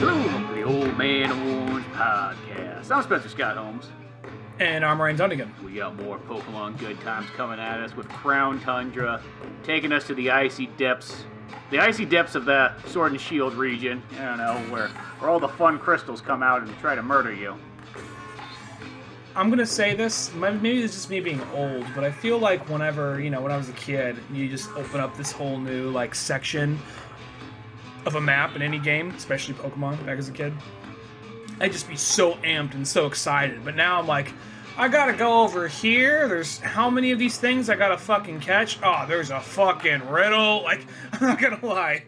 to the OMO Podcast. I'm Spencer Scott Holmes. And I'm Ryan Dunnigan. We got more Pokemon good times coming at us with Crown Tundra, taking us to the icy depths of that Sword and Shield region, I don't know, where all the fun crystals come out and try to murder you. I'm going to say this, maybe it's just me being old, but I feel like whenever, when I was a kid, you just open up this whole new, section of a map in any game, especially Pokemon, back as a kid, I'd just be so amped and so excited. But now I'm like, I gotta go over here, there's how many of these things I gotta fucking catch? Oh, there's a fucking riddle. I'm not gonna lie.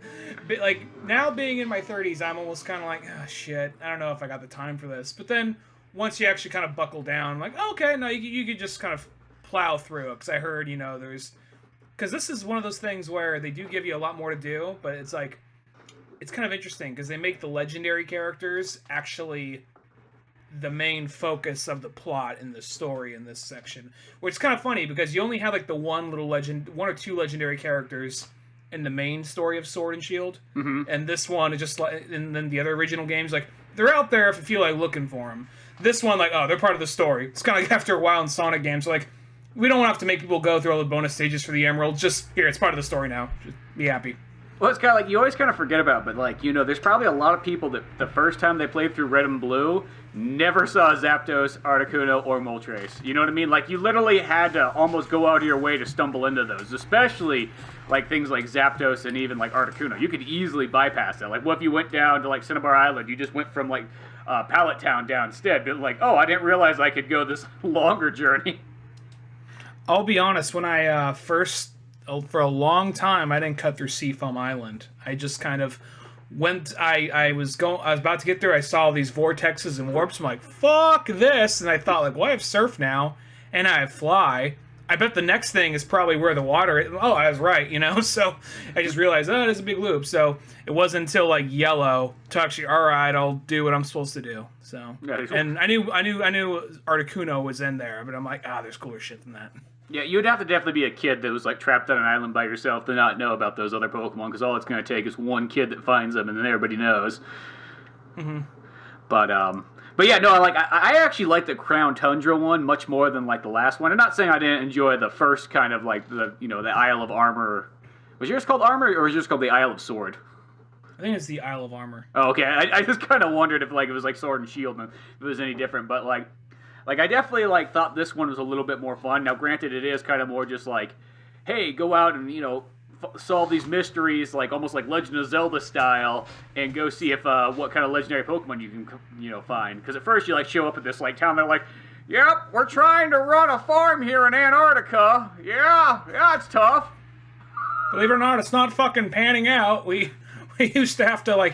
But, now being in my 30s, I'm almost kind of like, oh, shit, I don't know if I got the time for this. But then, once you actually kind of buckle down, I'm like, okay, no, you could just kind of plow through it. Because I heard, because this is one of those things where they do give you a lot more to do, but it's kind of interesting because they make the legendary characters actually the main focus of the plot in the story in this section, which is kind of funny because you only have the one or two legendary characters in the main story of Sword and Shield, and this one is just and then the other original games, they're out there if you feel like looking for them. This one, they're part of the story. It's kind of after a while in Sonic games, we don't have to make people go through all the bonus stages for the Emerald. Just here, it's part of the story now. Just be happy. Well, it's kind of you always kind of forget about, but there's probably a lot of people that the first time they played through Red and Blue never saw Zapdos, Articuno, or Moltres. You know what I mean? You literally had to almost go out of your way to stumble into those, especially things like Zapdos and even Articuno. You could easily bypass that. What if you went down to Cinnabar Island? You just went from Pallet Town down instead. But oh, I didn't realize I could go this longer journey. I'll be honest. When I for a long time, I didn't cut through Seafoam Island. I just kind of went. I was about to get there. I saw these vortexes and warps. I'm like, fuck this! And I thought, well, I have Surf now, and I have Fly. I bet the next thing is probably where the water is. Oh, I was right, So I just realized, it is a big loop. So it wasn't until Yellow to actually, all right, I'll do what I'm supposed to do. So and I knew Articuno was in there, but I'm like, there's cooler shit than that. Yeah, you would have to definitely be a kid that was trapped on an island by yourself to not know about those other Pokemon, because all it's going to take is one kid that finds them, and then everybody knows. Mm-hmm. But yeah, no, I actually like the Crown Tundra one much more than the last one. I'm not saying I didn't enjoy the first kind of the Isle of Armor. Was yours called Armor, or was yours called the Isle of Sword? I think it's the Isle of Armor. Oh, okay. I just kind of wondered if it was Sword and Shield and if it was any different, but I definitely thought this one was a little bit more fun. Now, granted, it is kind of more just hey, go out and solve these mysteries, almost like Legend of Zelda style, and go see if what kind of legendary Pokemon you can find. Because at first you show up at this town, they're yep, we're trying to run a farm here in Antarctica. Yeah, it's tough. Believe it or not, it's not fucking panning out. We used to have to,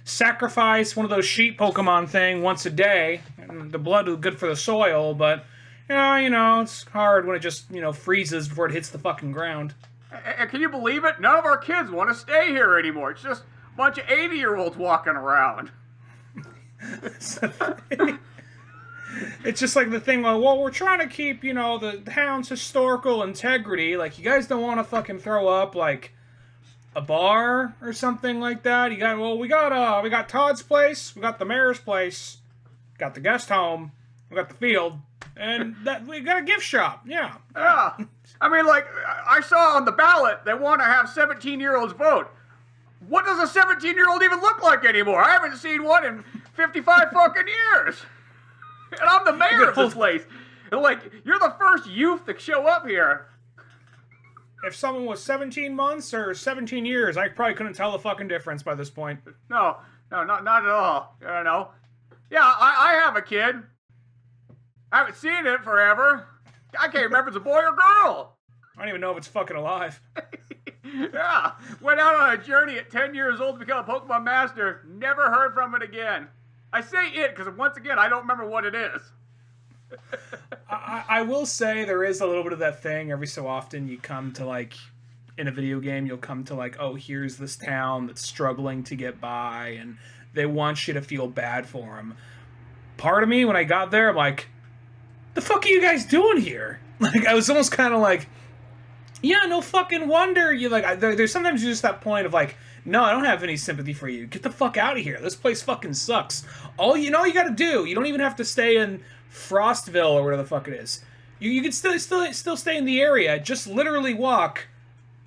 sacrifice one of those sheep Pokemon thing once a day. And the blood was good for the soil, but, it's hard when it just, freezes before it hits the fucking ground. Can you believe it? None of our kids want to stay here anymore. It's just a bunch of 80-year-olds walking around. It's just the thing, well, we're trying to keep, the town's historical integrity. You guys don't want to fucking throw up, a bar or something like that. We got Todd's place, we got the mayor's place, got the guest home, we got the field, and we got a gift shop. Yeah. Yeah. I mean, I saw on the ballot they want to have 17-year-olds vote. What does a 17-year-old even look like anymore? I haven't seen one in 55 fucking years. And I'm the mayor of this place. You're the first youth to show up here. If someone was 17 months or 17 years, I probably couldn't tell the fucking difference by this point. No, not at all. Yeah, I have a kid. I haven't seen it forever. I can't remember if it's a boy or girl. I don't even know if it's fucking alive. Yeah, went out on a journey at 10 years old to become a Pokemon Master. Never heard from it again. I say it because, once again, I don't remember what it is. I will say there is a little bit of that thing. Every so often you come to, in a video game, you'll come to, oh, here's this town that's struggling to get by, and they want you to feel bad for them. Part of me, when I got there, I'm like, the fuck are you guys doing here? I was almost kind of yeah, no fucking wonder you there's sometimes just that point of no, I don't have any sympathy for you. Get the fuck out of here. This place fucking sucks. All you gotta do, you don't even have to stay in Frostville or whatever the fuck it is. You can still stay in the area. Just literally walk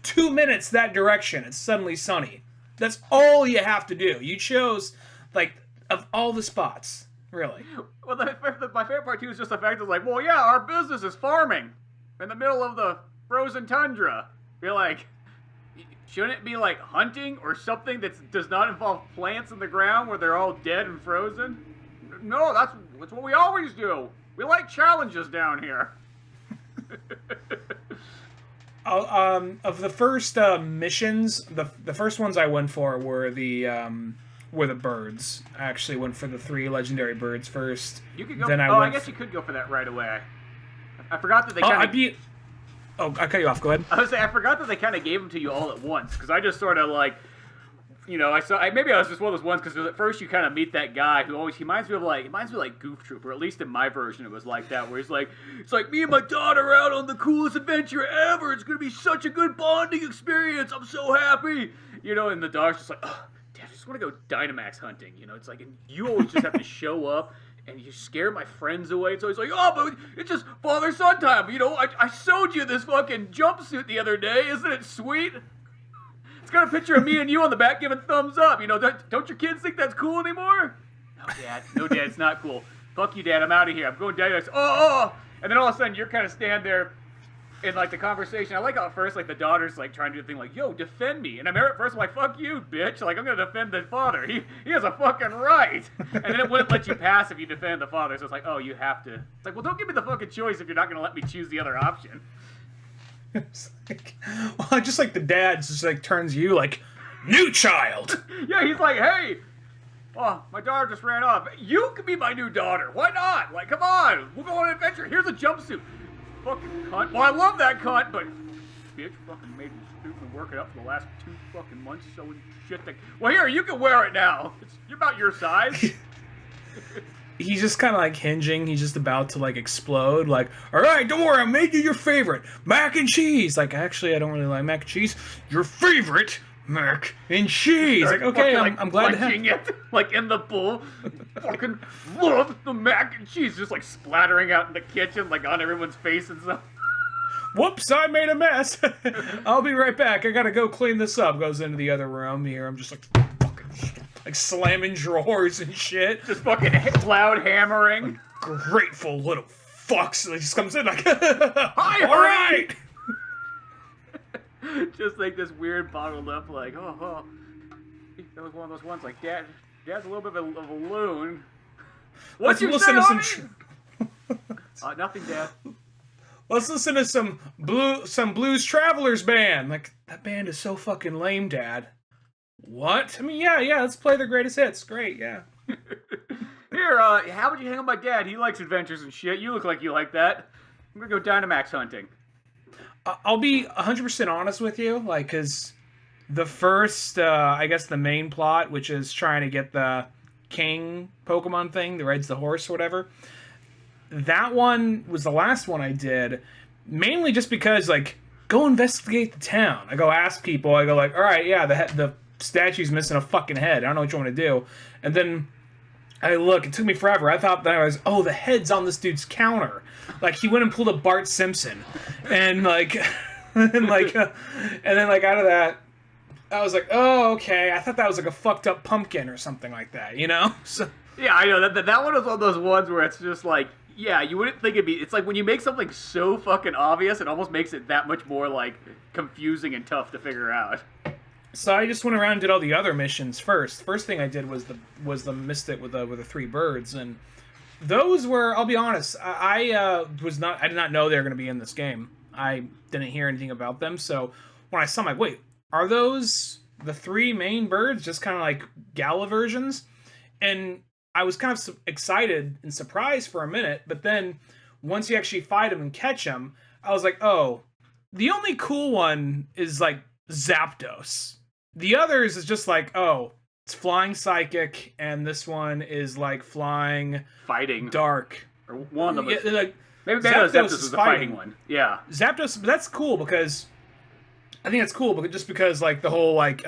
2 minutes that direction. It's suddenly sunny. That's all you have to do. You chose, like, of all the spots, really. Well, my favorite part, too, is just the fact that, like, well, yeah, our business is farming in the middle of the frozen tundra. You're like, shouldn't it be, like, hunting or something that does not involve plants in the ground where they're all dead and frozen? No, that's what we always do. We like challenges down here. Of the first missions, the first ones I went for were the birds. I actually went for the 3 legendary birds first. You could go. I guess you could go for that right away. I forgot that they kind of. I cut you off. Go ahead. I was saying I forgot that they kind of gave them to you all at once because I just sort of like. Maybe I was just one of those ones because at first you kind of meet that guy who always he reminds me of like Goof Troop, or at least in my version it was like that, where he's like, it's like me and my daughter out on the coolest adventure ever. It's gonna be such a good bonding experience. I'm so happy, And the dog's just like, oh, Dad, I just want to go Dynamax hunting. It's like, and you always just have to show up and you scare my friends away. So he's like, oh, but it's just father-son time. I sewed you this fucking jumpsuit the other day. Isn't it sweet? Got a picture of me and you on the back giving thumbs up. Don't your kids think that's cool anymore? No, Dad, it's not cool. Fuck you, Dad, I'm out of here. I'm going down. Oh. And then all of a sudden, you're kind of stand there in, like, the conversation. I like how at first, like, the daughter's, like, trying to do the thing like, yo, defend me. And I remember at first, I'm like, fuck you, bitch. Like, I'm going to defend the father. He has a fucking right. And then it wouldn't let you pass if you defend the father. So it's like, oh, you have to. It's like, well, don't give me the fucking choice if you're not going to let me choose the other option. It's like, well, just like the dad just like turns you like, new child. Yeah, he's like, hey, oh, my daughter just ran off. You could be my new daughter. Why not? Like, come on, we'll go on an adventure. Here's a jumpsuit. Fucking cunt. Well, I love that cunt, but bitch, fucking made me stupid and work it up for the last 2 fucking months sewing shit. Well, here, you can wear it now. You're about your size. He's just kind of like hinging. He's just about to like explode. Like, all right, don't worry, I'm making your favorite mac and cheese. Like, actually, I don't really like mac and cheese. Your favorite mac and cheese. Like, okay, I'm glad to have it. Like in the bowl. Fucking love the mac and cheese, just like splattering out in the kitchen, like on everyone's face and stuff. Whoops, I made a mess. I'll be right back. I gotta go clean this up. Goes into the other room here. I'm just like like slamming drawers and shit. Just fucking loud hammering. Grateful little fucks. He just comes in like, hi, all right. Just like this weird bottled up, like, oh. That was one of those ones like, Dad's a little bit of a loon. What's your listen to some nothing, Dad. Let's listen to some Blues Travelers band. Like, that band is so fucking lame, Dad. What? I mean, yeah, let's play their greatest hits. Great, yeah. Here, how would you hang on my dad? He likes adventures and shit. You look like you like that. I'm gonna go Dynamax hunting. I'll be 100% honest with you, like, because the first, I guess the main plot, which is trying to get the king Pokemon thing that rides the horse or whatever, that one was the last one I did, mainly just because, like, go investigate the town. I go ask people, I go like, all right, yeah, the statue's missing a fucking head. I don't know what you want to do. And then I look, it took me forever. I thought that I was, the head's on this dude's counter. Like, he went and pulled a Bart Simpson. And, like, and then, like, out of that, I was like, oh, okay. I thought that was, like, a fucked up pumpkin or something like that, So, yeah, I know. That one was one of those ones where it's just, like, yeah, you wouldn't think it'd be... It's like when you make something so fucking obvious, it almost makes it that much more, like, confusing and tough to figure out. So I just went around and did all the other missions first. First thing I did was the Mystic with the 3 birds, and those were, I'll be honest, I did not know they were going to be in this game. I didn't hear anything about them, so when I saw them, I'm like, wait, are those the 3 main birds, just kind of like gala versions? And I was kind of excited and surprised for a minute, but then once you actually fight them and catch them, I was like, oh, the only cool one is like Zapdos. The others is just like, oh, it's flying psychic, and this one is like flying fighting dark. Or one of them. Yeah, like, maybe Zapdos is the fighting one. Yeah. Zapdos, but that's cool because I think that's cool, but just because like the whole like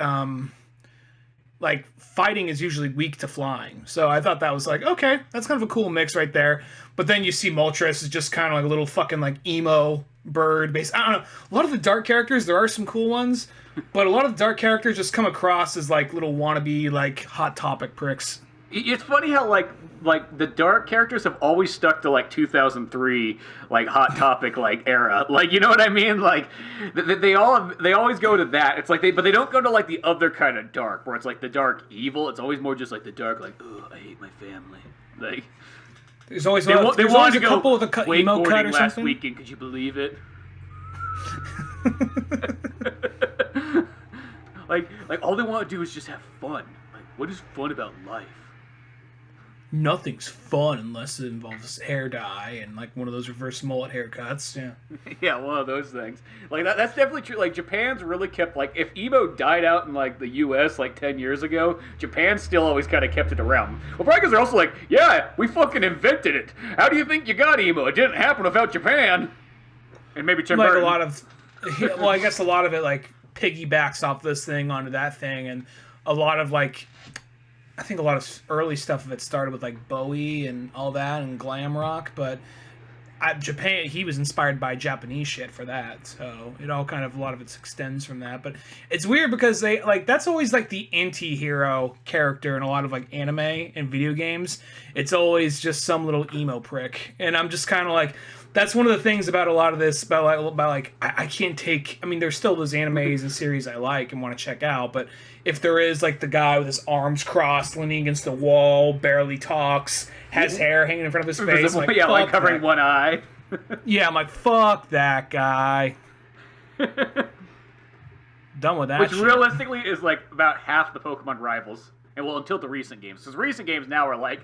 like fighting is usually weak to flying. So I thought that was like, okay, that's kind of a cool mix right there. But then you see Moltres is just kind of like a little fucking like emo bird based. I don't know. A lot of the dark characters, there are some cool ones, but a lot of the dark characters just come across as like little wannabe like Hot Topic pricks. It's funny how like the dark characters have always stuck to like 2003 like Hot Topic like era, like, you know what I mean? Like they always go to that. It's like but they don't go to like the other kind of dark where it's like the dark evil. It's always more just like the dark like, oh, I hate my family. Like there's always a couple with a emo cut or last something. weekend, could you believe it? like all they want to do is just have fun. Like, what is fun about life? Nothing's fun unless it involves hair dye and like one of those reverse mullet haircuts. Yeah. Yeah, one of those things. Like that's definitely true. Like Japan's really kept like if emo died out in like the U.S. like 10 years ago, Japan still always kind of kept it around. Well, probably because they're also like, yeah, we fucking invented it. How do you think you got emo? It didn't happen without Japan. And maybe Tim like Burton. a lot of, well, I guess a lot of it like piggybacks off this thing onto that thing, and a lot of like. I think a lot of early stuff of it started with like Bowie and all that and glam rock, but Japan, he was inspired by Japanese shit for that, so it all kind of, a lot of it extends from that. But it's weird because they like, that's always like the anti-hero character in a lot of like anime and video games. It's always just some little emo prick, and I'm just kind of like, that's one of the things about a lot of this, about I can't take, I mean, there's still those animes and series I like and want to check out, but if there is like the guy with his arms crossed, leaning against the wall, barely talks, has hair hanging in front of his face, like, yeah, like covering one eye. Yeah, I'm like, fuck that guy. Done with that. Which shit. realistically is like about half the Pokemon rivals. And well, until the recent games. Because recent games now are like,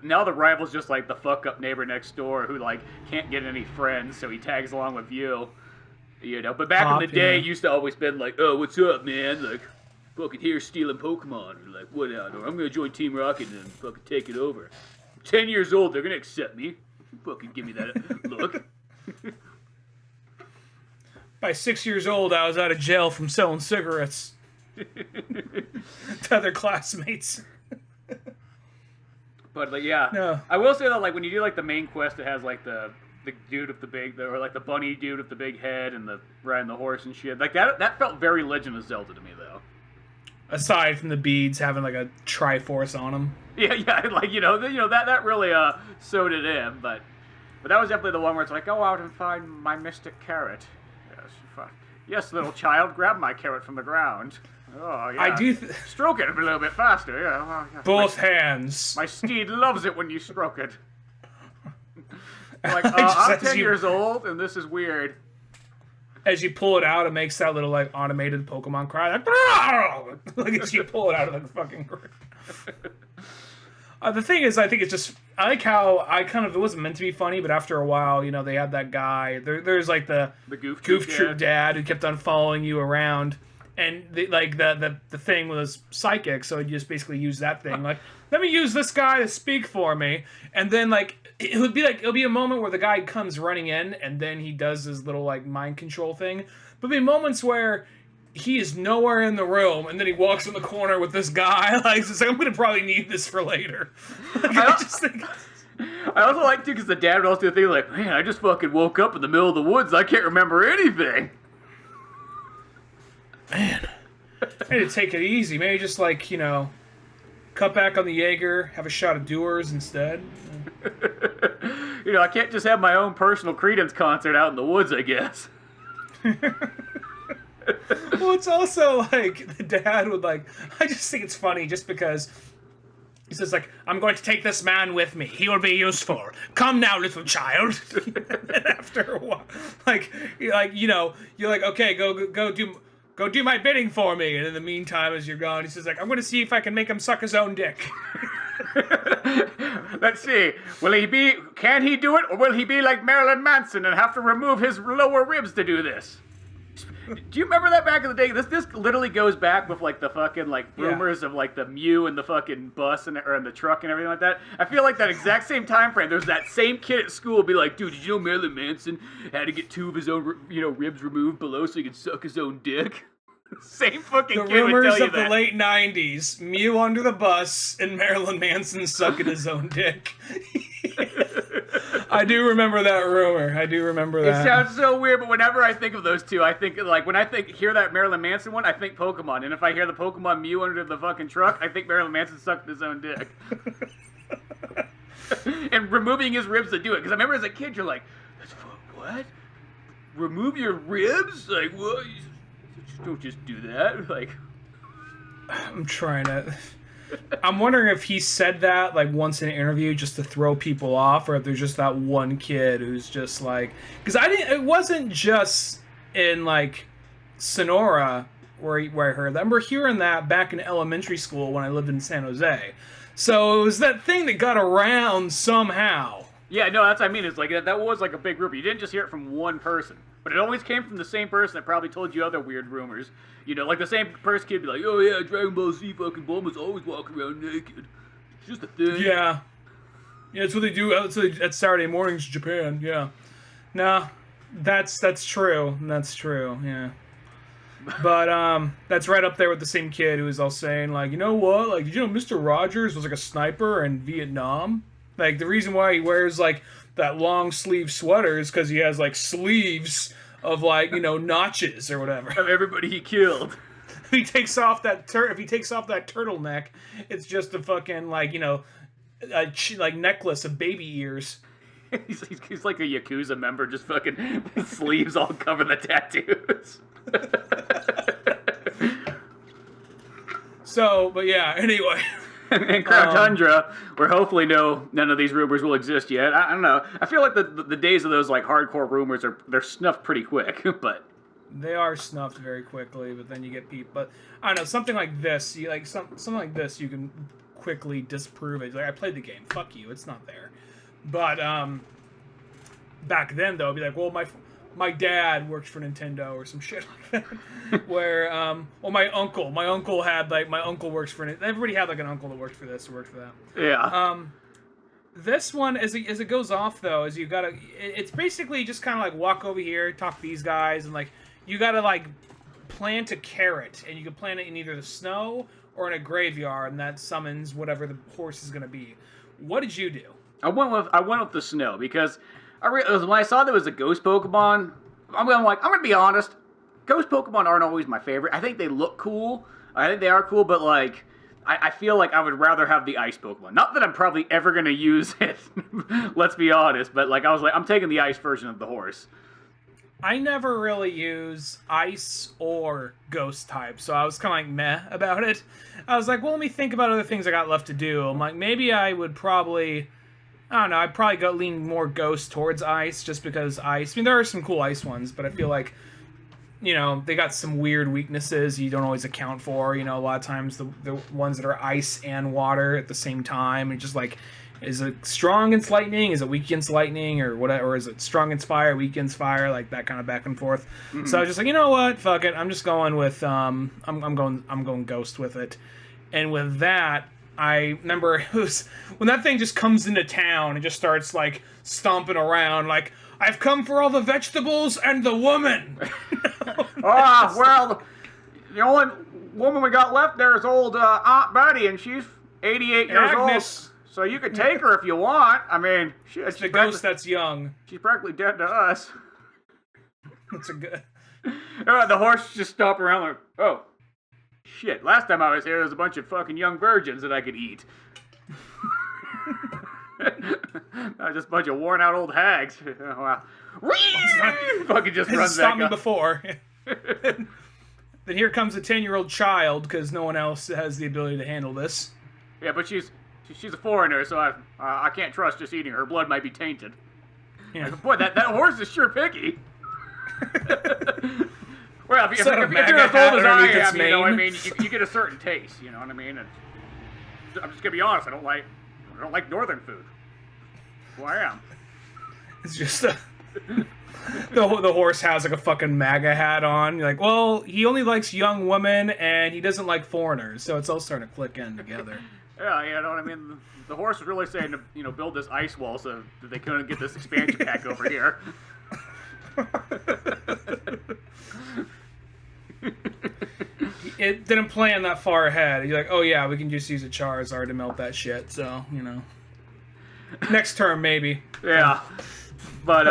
now the rival's just like the fuck up neighbor next door who like can't get any friends, so he tags along with you. You know, but back in the day, it used to always been like, oh, what's up, man? Like, fucking here stealing Pokemon. Or like, what out? Or I'm gonna join Team Rocket and fucking take it over. 10 years old, they're gonna accept me. Fucking give me that look. By 6 years old, I was out of jail from selling cigarettes to other classmates. But like, yeah, no. I will say that like when you do like the main quest, it has like the dude with the big, or like the bunny dude with the big head and the riding the horse and shit. Like that felt very Legend of Zelda to me though. Aside from the beads having like a Triforce on them. Yeah, like you know that really sewed it in, but that was definitely the one where it's like, go out and find my mystic carrot. Yes, little child, grab my carrot from the ground. Oh, yeah. I do. Stroke it a little bit faster. Yeah. Well, yeah. Both hands. My steed loves it when you stroke it. Like, I'm 10 years old, and this is weird. As you pull it out, it makes that little like automated Pokemon cry, like as you pull it out of the fucking. The thing is, I think it's just, I like how it wasn't meant to be funny, but after a while, you know, they had that guy. There's like the Goof Troop dad who kept on following you around, and the thing was psychic, so you just basically use that thing. Like, let me use this guy to speak for me, and then like it'll be a moment where the guy comes running in, and then he does his little like mind control thing. But there'll be moments where he is nowhere in the room, and then he walks in the corner with this guy. Like, it's like, I'm gonna probably need this for later. Like, I also like too because the dad would also do the thing like, man, I just fucking woke up in the middle of the woods. I can't remember anything. Man, I need to take it easy. Maybe just like, you know, cut back on the Jaeger, have a shot of Dewar's instead. You know, I can't just have my own personal Creedence concert out in the woods, I guess. Well, it's also like the dad would like, I just think it's funny just because he says like, I'm going to take this man with me. He will be useful. Come now, little child. And after a while, like you know, you're like, okay, go do my bidding for me. And in the meantime, as you're gone, he says like, I'm going to see if I can make him suck his own dick. Let's see. Can he do it, or will he be like Marilyn Manson and have to remove his lower ribs to do this? Do you remember that back in the day? This literally goes back with like the fucking like rumors of like the Mew and the fucking bus and the truck and everything like that. I feel like that exact same time frame. There's that same kid at school be like, dude, did you know Marilyn Manson had to get 2 of his own ribs removed below so he could suck his own dick? Same fucking The kid would rumors tell you of the that. late 90s. Mew under the bus and Marilyn Manson sucking his own dick. I do remember that rumor. I do remember that. It sounds so weird, but whenever I think of those two, I think, like, when I hear that Marilyn Manson one, I think Pokemon. And if I hear the Pokemon Mew under the fucking truck, I think Marilyn Manson sucked his own dick. And removing his ribs to do it. Because I remember as a kid, you're like, what? Remove your ribs? Like, what? Don't just do that. Like, I'm trying to... I'm wondering if he said that like once in an interview just to throw people off, or if there's just that one kid who's just like, because it wasn't just in like Sonora where I heard that. I remember hearing that back in elementary school when I lived in San Jose. So it was that thing that got around somehow. yeah, no, that's what I mean. It's like that was like a big group. You didn't just hear it from one person, but it always came from the same person that probably told you other weird rumors. You know, like the same person kid be like, oh yeah, Dragon Ball Z fucking Bulma's always walking around naked. It's just a thing. Yeah. Yeah, that's what they do at Saturday mornings in Japan, yeah. No, that's true. That's true, yeah. But that's right up there with the same kid who was all saying, like, you know what? Like, did you know Mr. Rogers was like a sniper in Vietnam? Like, the reason why he wears like that long sleeve sweater is because he has like sleeves of like, you know, notches or whatever. Of everybody he killed. If he takes off that turtleneck, it's just a fucking like, you know, like necklace of baby ears. He's like a Yakuza member, just fucking his sleeves all cover the tattoos. So, but yeah, anyway. In Crown Tundra, where hopefully none of these rumors will exist yet. I don't know. I feel like the days of those like hardcore rumors they're snuffed pretty quick, but they are snuffed very quickly. But then you get people. But I don't know, something like this. You like something like this, you can quickly disprove it. Like, I played the game. Fuck you. It's not there. But back then though, it'd be like, well, my dad works for Nintendo or some shit like that. Where, well, my uncle works for it. Everybody had like an uncle that worked for this or worked for that. yeah. This one, as it goes off though, is you gotta, it's basically just kind of like walk over here, talk to these guys, and like, you gotta like plant a carrot, and you can plant it in either the snow or in a graveyard, and that summons whatever the horse is gonna be. What did you do? I went with the snow because when I saw there was a ghost Pokemon, I'm gonna be honest. Ghost Pokemon aren't always my favorite. I think they look cool. I think they are cool, but like, I feel like I would rather have the ice Pokemon. Not that I'm probably ever gonna use it. Let's be honest, but like I'm taking the ice version of the horse. I never really use ice or ghost type, so I was kind of like meh about it. I was like, well, let me think about other things I got left to do. I'm like, maybe I would probably, I don't know, I'd probably lean more ghost towards ice, just because ice, I mean, there are some cool ice ones, but I feel like, you know, they got some weird weaknesses you don't always account for. You know, a lot of times the ones that are ice and water at the same time, it's just like, is it strong against lightning? Is it weak against lightning, or whatever? Or is it strong against fire, weak against fire? Like that kind of back and forth. Mm-hmm. So I was just like, you know what? Fuck it. I'm just going with I'm going ghost with it. And with that, I remember it was when that thing just comes into town and just starts like stomping around, like, I've come for all the vegetables and the woman. Well, the only woman we got left there is old Aunt Betty, and she's 88 years Agnes. old. So you could take her if you want. I mean, it's the ghost that's young. She's practically dead to us. That's a good. The horse just stopped around like, oh, shit. Last time I was here, there was a bunch of fucking young virgins that I could eat. Just a bunch of worn out old hags. Oh, wow. Fucking just runs back stopped me before. Then here comes a 10-year-old child, because no one else has the ability to handle this. Yeah, but she's a foreigner, so I can't trust just eating her. Her blood might be tainted. Yeah. Like, boy, that horse is sure picky. Well, if you're as old as I am, you know what I mean, you get a certain taste, you know what I mean? And I'm just gonna be honest, I don't like northern food. Who I am. It's just the horse has like a fucking MAGA hat on. You're like, well, he only likes young women and he doesn't like foreigners, so it's all starting to click in together. Yeah, you know what I mean? The horse was really saying to, you know, build this ice wall so that they couldn't get this expansion pack over here. It didn't plan that far ahead. You're like, oh yeah, we can just use a Charizard to melt that shit. So, next turn maybe. Yeah. But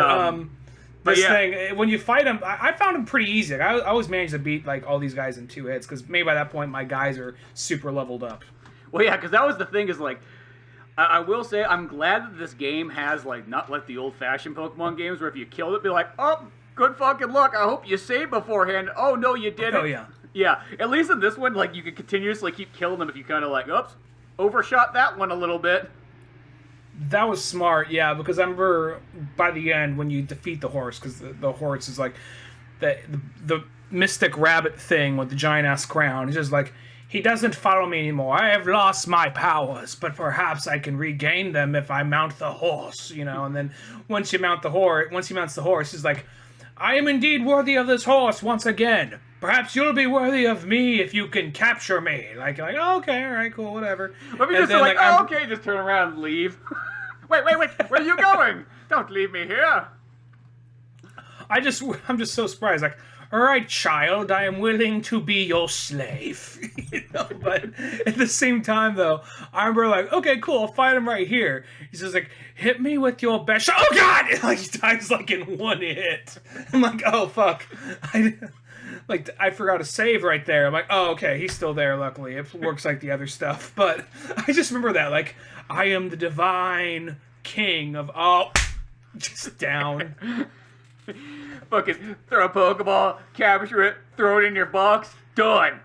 this thing, when you fight him, I found him pretty easy. I always managed to beat like all these guys in 2 hits because maybe by that point my guys are super leveled up. Well, yeah, because that was the thing is like, I will say I'm glad that this game has like not like the old-fashioned Pokemon games where if you killed it, be like, oh, good fucking luck. I hope you saved beforehand. Oh no, you didn't. Oh yeah. Yeah. At least in this one, like you can continuously keep killing them if you kind of like, oops, overshot that one a little bit. That was smart, yeah, because I remember by the end when you defeat the horse, because the horse is like the mystic rabbit thing with the giant-ass crown. He's just like, he doesn't follow me anymore. I have lost my powers, but perhaps I can regain them if I mount the horse, And then once he mounts the horse, he's like, I am indeed worthy of this horse once again. Perhaps you'll be worthy of me if you can capture me. Like oh, okay, all right, cool, whatever. Let me just say, okay, just turn around and leave. Wait, where are you going? Don't leave me here. I'm just so surprised. Like, all right, child, I am willing to be your slave. But at the same time, though, I remember like, okay, cool, I'll fight him right here. He's just like, hit me with your best shot. Oh God! And, like he dies like in 1 hit. I'm like, oh fuck. I forgot to save right there. I'm like, oh, okay, he's still there, luckily. It works like the other stuff. But I just remember that, like, I am the divine king of all... Just down. Fucking throw a Pokeball, capture it, throw it in your box, done.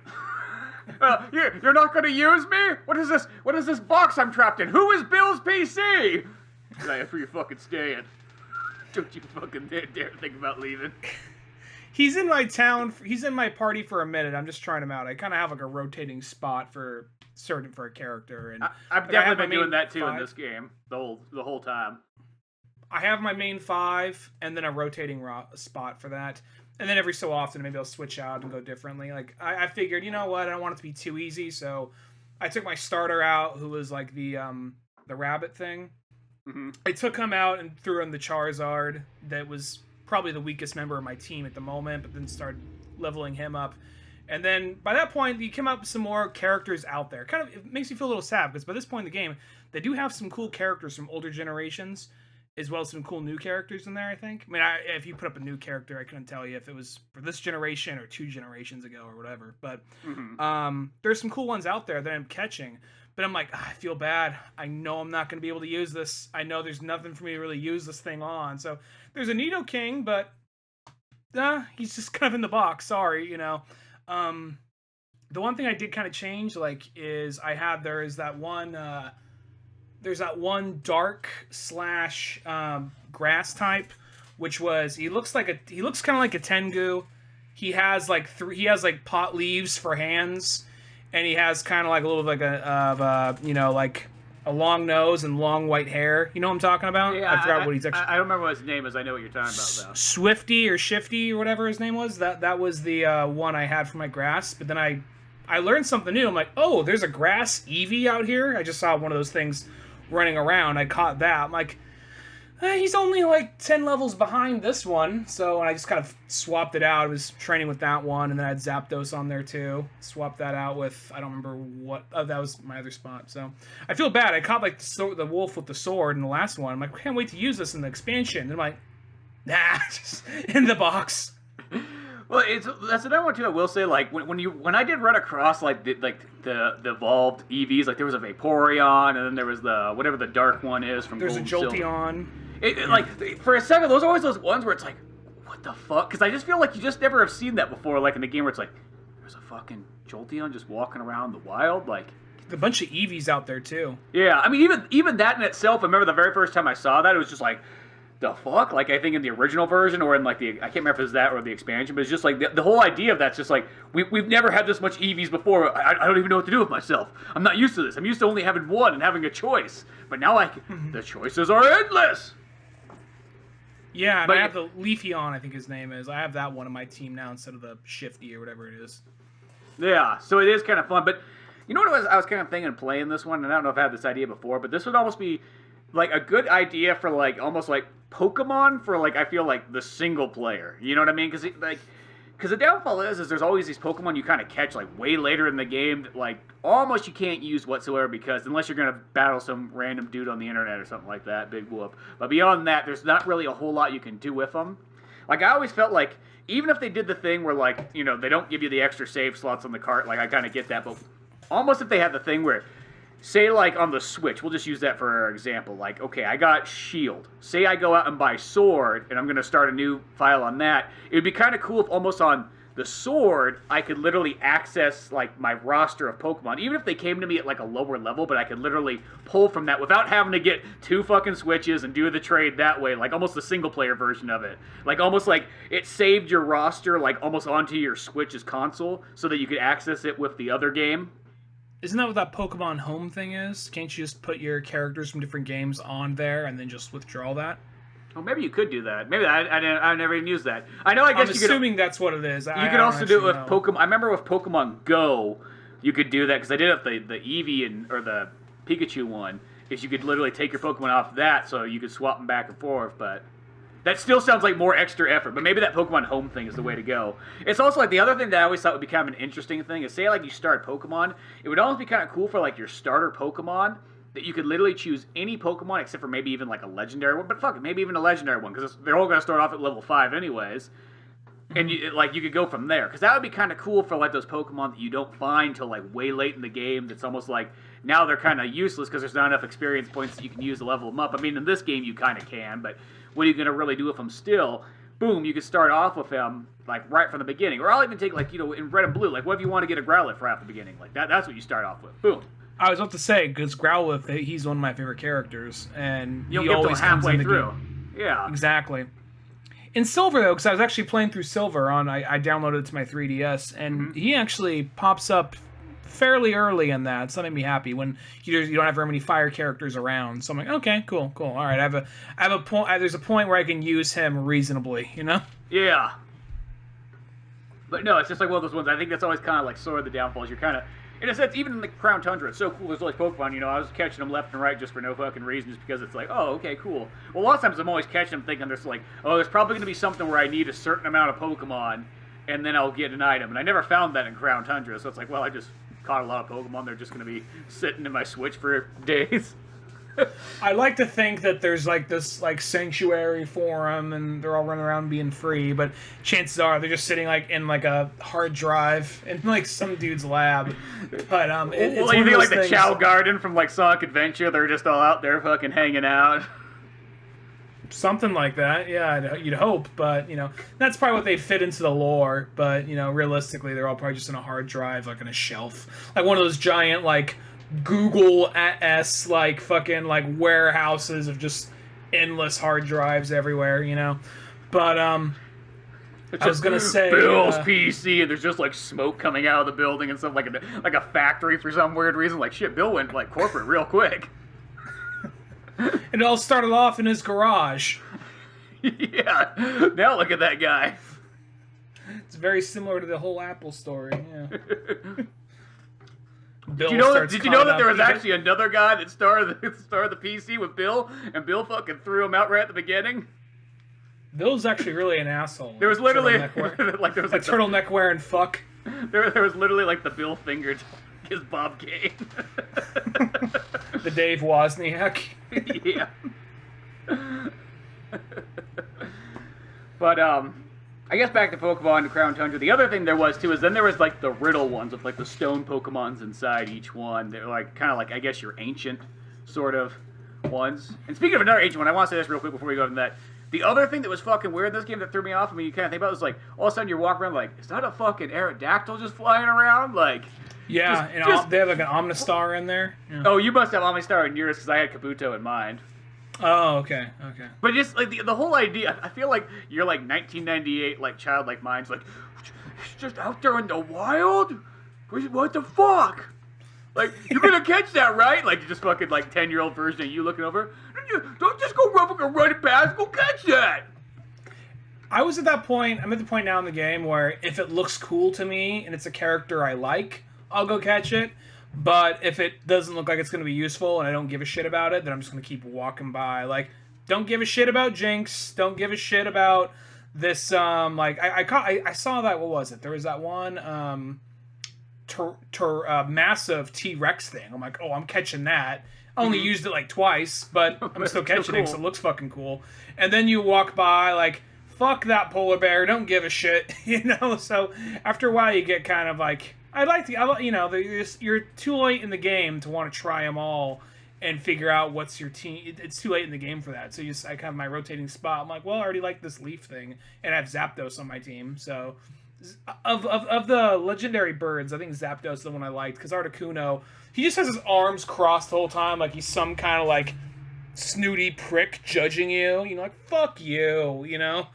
You're not gonna use me? What is this? What is this box I'm trapped in? Who is Bill's PC? That's where you're fucking staying. Don't you fucking dare think about leaving. He's in my town. He's in my party for a minute. I'm just trying him out. I kind of have like a rotating spot for a character, and I've definitely been doing that too in this game the whole time. I have my main 5, and then a rotating spot for that, and then every so often maybe I'll switch out and go differently. Like I figured, you know what? I don't want it to be too easy, so I took my starter out, who was like the rabbit thing. Mm-hmm. I took him out and threw in the Charizard that was probably the weakest member of my team at the moment, but then started leveling him up. And then by that point, you come up with some more characters out there. Kind of, it makes me feel a little sad because by this point in the game, they do have some cool characters from older generations, as well as some cool new characters in there, I think. I mean, if you put up a new character, I couldn't tell you if it was for this generation or 2 generations ago or whatever. But there's some cool ones out there that I'm catching. But I'm like, I feel bad. I know I'm not going to be able to use this. I know there's nothing for me to really use this thing on. So there's a Nidoking, but he's just kind of in the box. Sorry, The one thing I did kind of change, is there's that one dark / grass type, which was he looks kind of like a Tengu. He has pot leaves for hands. And he has kind of like a little bit like a long nose and long white hair. You know what I'm talking about? Yeah, I forgot what he's actually... I don't remember what his name is. I know what you're talking about, though. Swifty or Shifty or whatever his name was. That was the one I had for my grass. But then I learned something new. I'm like, oh, there's a grass Eevee out here. I just saw one of those things running around. I caught that. I'm like, he's only like 10 levels behind this one. So I just kind of swapped it out. I was training with that one, and then I had Zapdos on there too. Swapped that out with, I don't remember what, that was my other spot. So I feel bad. I caught like the wolf with the sword in the last one. I'm like, I can't wait to use this in the expansion. And I'm like, nah, just in the box. Well, that's another one too. I will say, like when I did run across the evolved EVs, like there was a Vaporeon, and then there was whatever the dark one is from. There's Gold a Jolteon. Like for a second, those are always those ones where it's like, what the fuck? Because I just feel like you just never have seen that before. Like in the game where it's like, there's a fucking Jolteon just walking around the wild, like. A bunch of Eevees out there too. Yeah, I mean even that in itself. I remember the very first time I saw that, it was just like, the fuck? Like, I think in the original version, or in, I can't remember if it was that or the expansion, but it's just, like, the whole idea of that's just, like, we've never had this much EVs before. I don't even know what to do with myself. I'm not used to this. I'm used to only having one and having a choice. But now the choices are endless! Yeah, but I have the Leafeon, I think his name is. I have that one in my team now instead of the Shifty or whatever it is. Yeah, so it is kind of fun. But, you know what I was kind of thinking of playing this one, and I don't know if I had this idea before, but this would almost be, like, a good idea for, like, almost like Pokemon for, like, I feel like the single player. You know what I mean? Because Because the downfall is there's always these Pokemon you kind of catch like way later in the game that like almost you can't use whatsoever because unless you're going to battle some random dude on the internet or something like that, big whoop. But beyond that, there's not really a whole lot you can do with them. Like I always felt like even if they did the thing where like, you know, they don't give you the extra save slots on the cart, like I kind of get that, but almost if they had the thing where say, like, on the Switch, we'll just use that for our example. Like, okay, I got Shield. Say I go out and buy Sword, and I'm going to start a new file on that. It would be kind of cool if almost on the Sword, I could literally access, like, my roster of Pokemon. Even if they came to me at, like, a lower level, but I could literally pull from that without having to get 2 fucking Switches and do the trade that way. Like, almost the single-player version of it. Like, almost like it saved your roster, like, almost onto your Switch's console so that you could access it with the other game. Isn't that what that Pokemon Home thing is? Can't you just put your characters from different games on there and then just withdraw that? Well, maybe you could do that. Maybe I never even used that. I know. I guess I'm assuming that's what it is. You could also do it with Pokemon. I remember with Pokemon Go, you could do that because I did it with the Eevee or the Pikachu one. Is you could literally take your Pokemon off that, so you could swap them back and forth. But that still sounds like more extra effort. But maybe that Pokemon Home thing is the way to go. It's also like the other thing that I always thought would be kind of an interesting thing is say like you start Pokemon. It would almost be kind of cool for like your starter Pokemon that you could literally choose any Pokemon except for maybe even like a legendary one. But fuck it, maybe even a legendary one because they're all going to start off at level 5 anyways. And you could go from there because that would be kind of cool for like those Pokemon that you don't find till like way late in the game. That's almost like now they're kind of useless because there's not enough experience points that you can use to level them up. I mean, in this game you kind of can, but what are you going to really do with them still? Boom, you could start off with them like right from the beginning, or I'll even take like in red and blue. Like, what if you want to get a Growlithe right at the beginning? Like that's what you start off with. Boom. I was about to say because Growlithe, he's one of my favorite characters, and you'll he get always comes halfway in the through. Game. Yeah, exactly. In Silver though, because I was actually playing through Silver I downloaded it to my 3DS, and he actually pops up fairly early in that, so that made me happy when you don't have very many fire characters around. So I'm like, okay, cool. All right, I have a point. There's a point where I can use him reasonably, you know? Yeah. But no, it's just like one of those ones. I think that's always kind of like sort of the downfalls. You're kind of, in a sense, even in the Crown Tundra, it's so cool. There's like Pokemon, I was catching them left and right just for no fucking reason, just because it's like, oh, okay, cool. Well, a lot of times I'm always catching them thinking there's like, oh, there's probably going to be something where I need a certain amount of Pokemon, and then I'll get an item. And I never found that in Crown Tundra, so it's like, well, I just caught a lot of Pokemon. They're just going to be sitting in my Switch for days. I like to think that there's like this like sanctuary for them, and they're all running around being free, but chances are they're just sitting like in like a hard drive in like some dude's lab. But it's well, you think like the Chow Garden from like Sonic Adventure? They're just all out there fucking hanging out. Something like that, yeah, you'd hope, but, that's probably what they'd fit into the lore, but, realistically, they're all probably just in a hard drive, like, on a shelf. Like, one of those giant, like, Google-esque, like, fucking, like, warehouses of just endless hard drives everywhere, But, I was gonna say... Bill's PC, and there's just, like, smoke coming out of the building and stuff, like a factory for some weird reason. Like, shit, Bill went, like, corporate real quick. It all started off in his garage. Yeah. Now look at that guy. It's very similar to the whole Apple story. Yeah. Did you know that there was actually another guy that started the PC with Bill, and Bill fucking threw him out right at the beginning? Bill's actually really an asshole. There was literally turtleneck wearing fuck. There was literally like the Bill fingered his Bob Kane. The Dave Wozniak. Yeah. But I guess back to Pokemon and Crown Tundra. The other thing there was too is then there was like the riddle ones with like the stone Pokemons inside each one. They're like kind of like I guess your ancient sort of ones. And speaking of another ancient one, I want to say this real quick before we go into that. The other thing that was fucking weird in this game that threw me off, I mean, you kind of think about it, was like all of a sudden you're walking around like, is that a fucking Aerodactyl just flying around? Like. Yeah, they have like an Omnistar in there. Yeah. Oh, you must have Omnistar in yours because I had Kabuto in mind. Oh, okay. But just like the whole idea, I feel like you're like 1998, like childlike minds, like it's just out there in the wild. What the fuck? Like you're gonna catch that, right? Like you just fucking like 10-year-old version of you looking over. Don't just go running past. Go catch that. I was at that point. I'm at the point now in the game where if it looks cool to me and it's a character I like, I'll go catch it. But if it doesn't look like it's going to be useful and I don't give a shit about it, then I'm just going to keep walking by. Like, don't give a shit about Jinx. Don't give a shit about this like I saw that. What was it? There was that one massive T-Rex thing. I'm like, oh, I'm catching that. I only used it like twice, but I'm still catching it because it looks fucking cool. And then you walk by like, fuck that polar bear, don't give a shit, you know. So after a while, you get kind of like, you're too late in the game to want to try them all and figure out what's your team. It's too late in the game for that. So I kind of my rotating spot. I'm like, well, I already like this leaf thing, and I have Zapdos on my team. So of the legendary birds, I think Zapdos is the one I liked because Articuno, he just has his arms crossed the whole time, like he's some kind of like snooty prick judging you. You know, like fuck you, you know.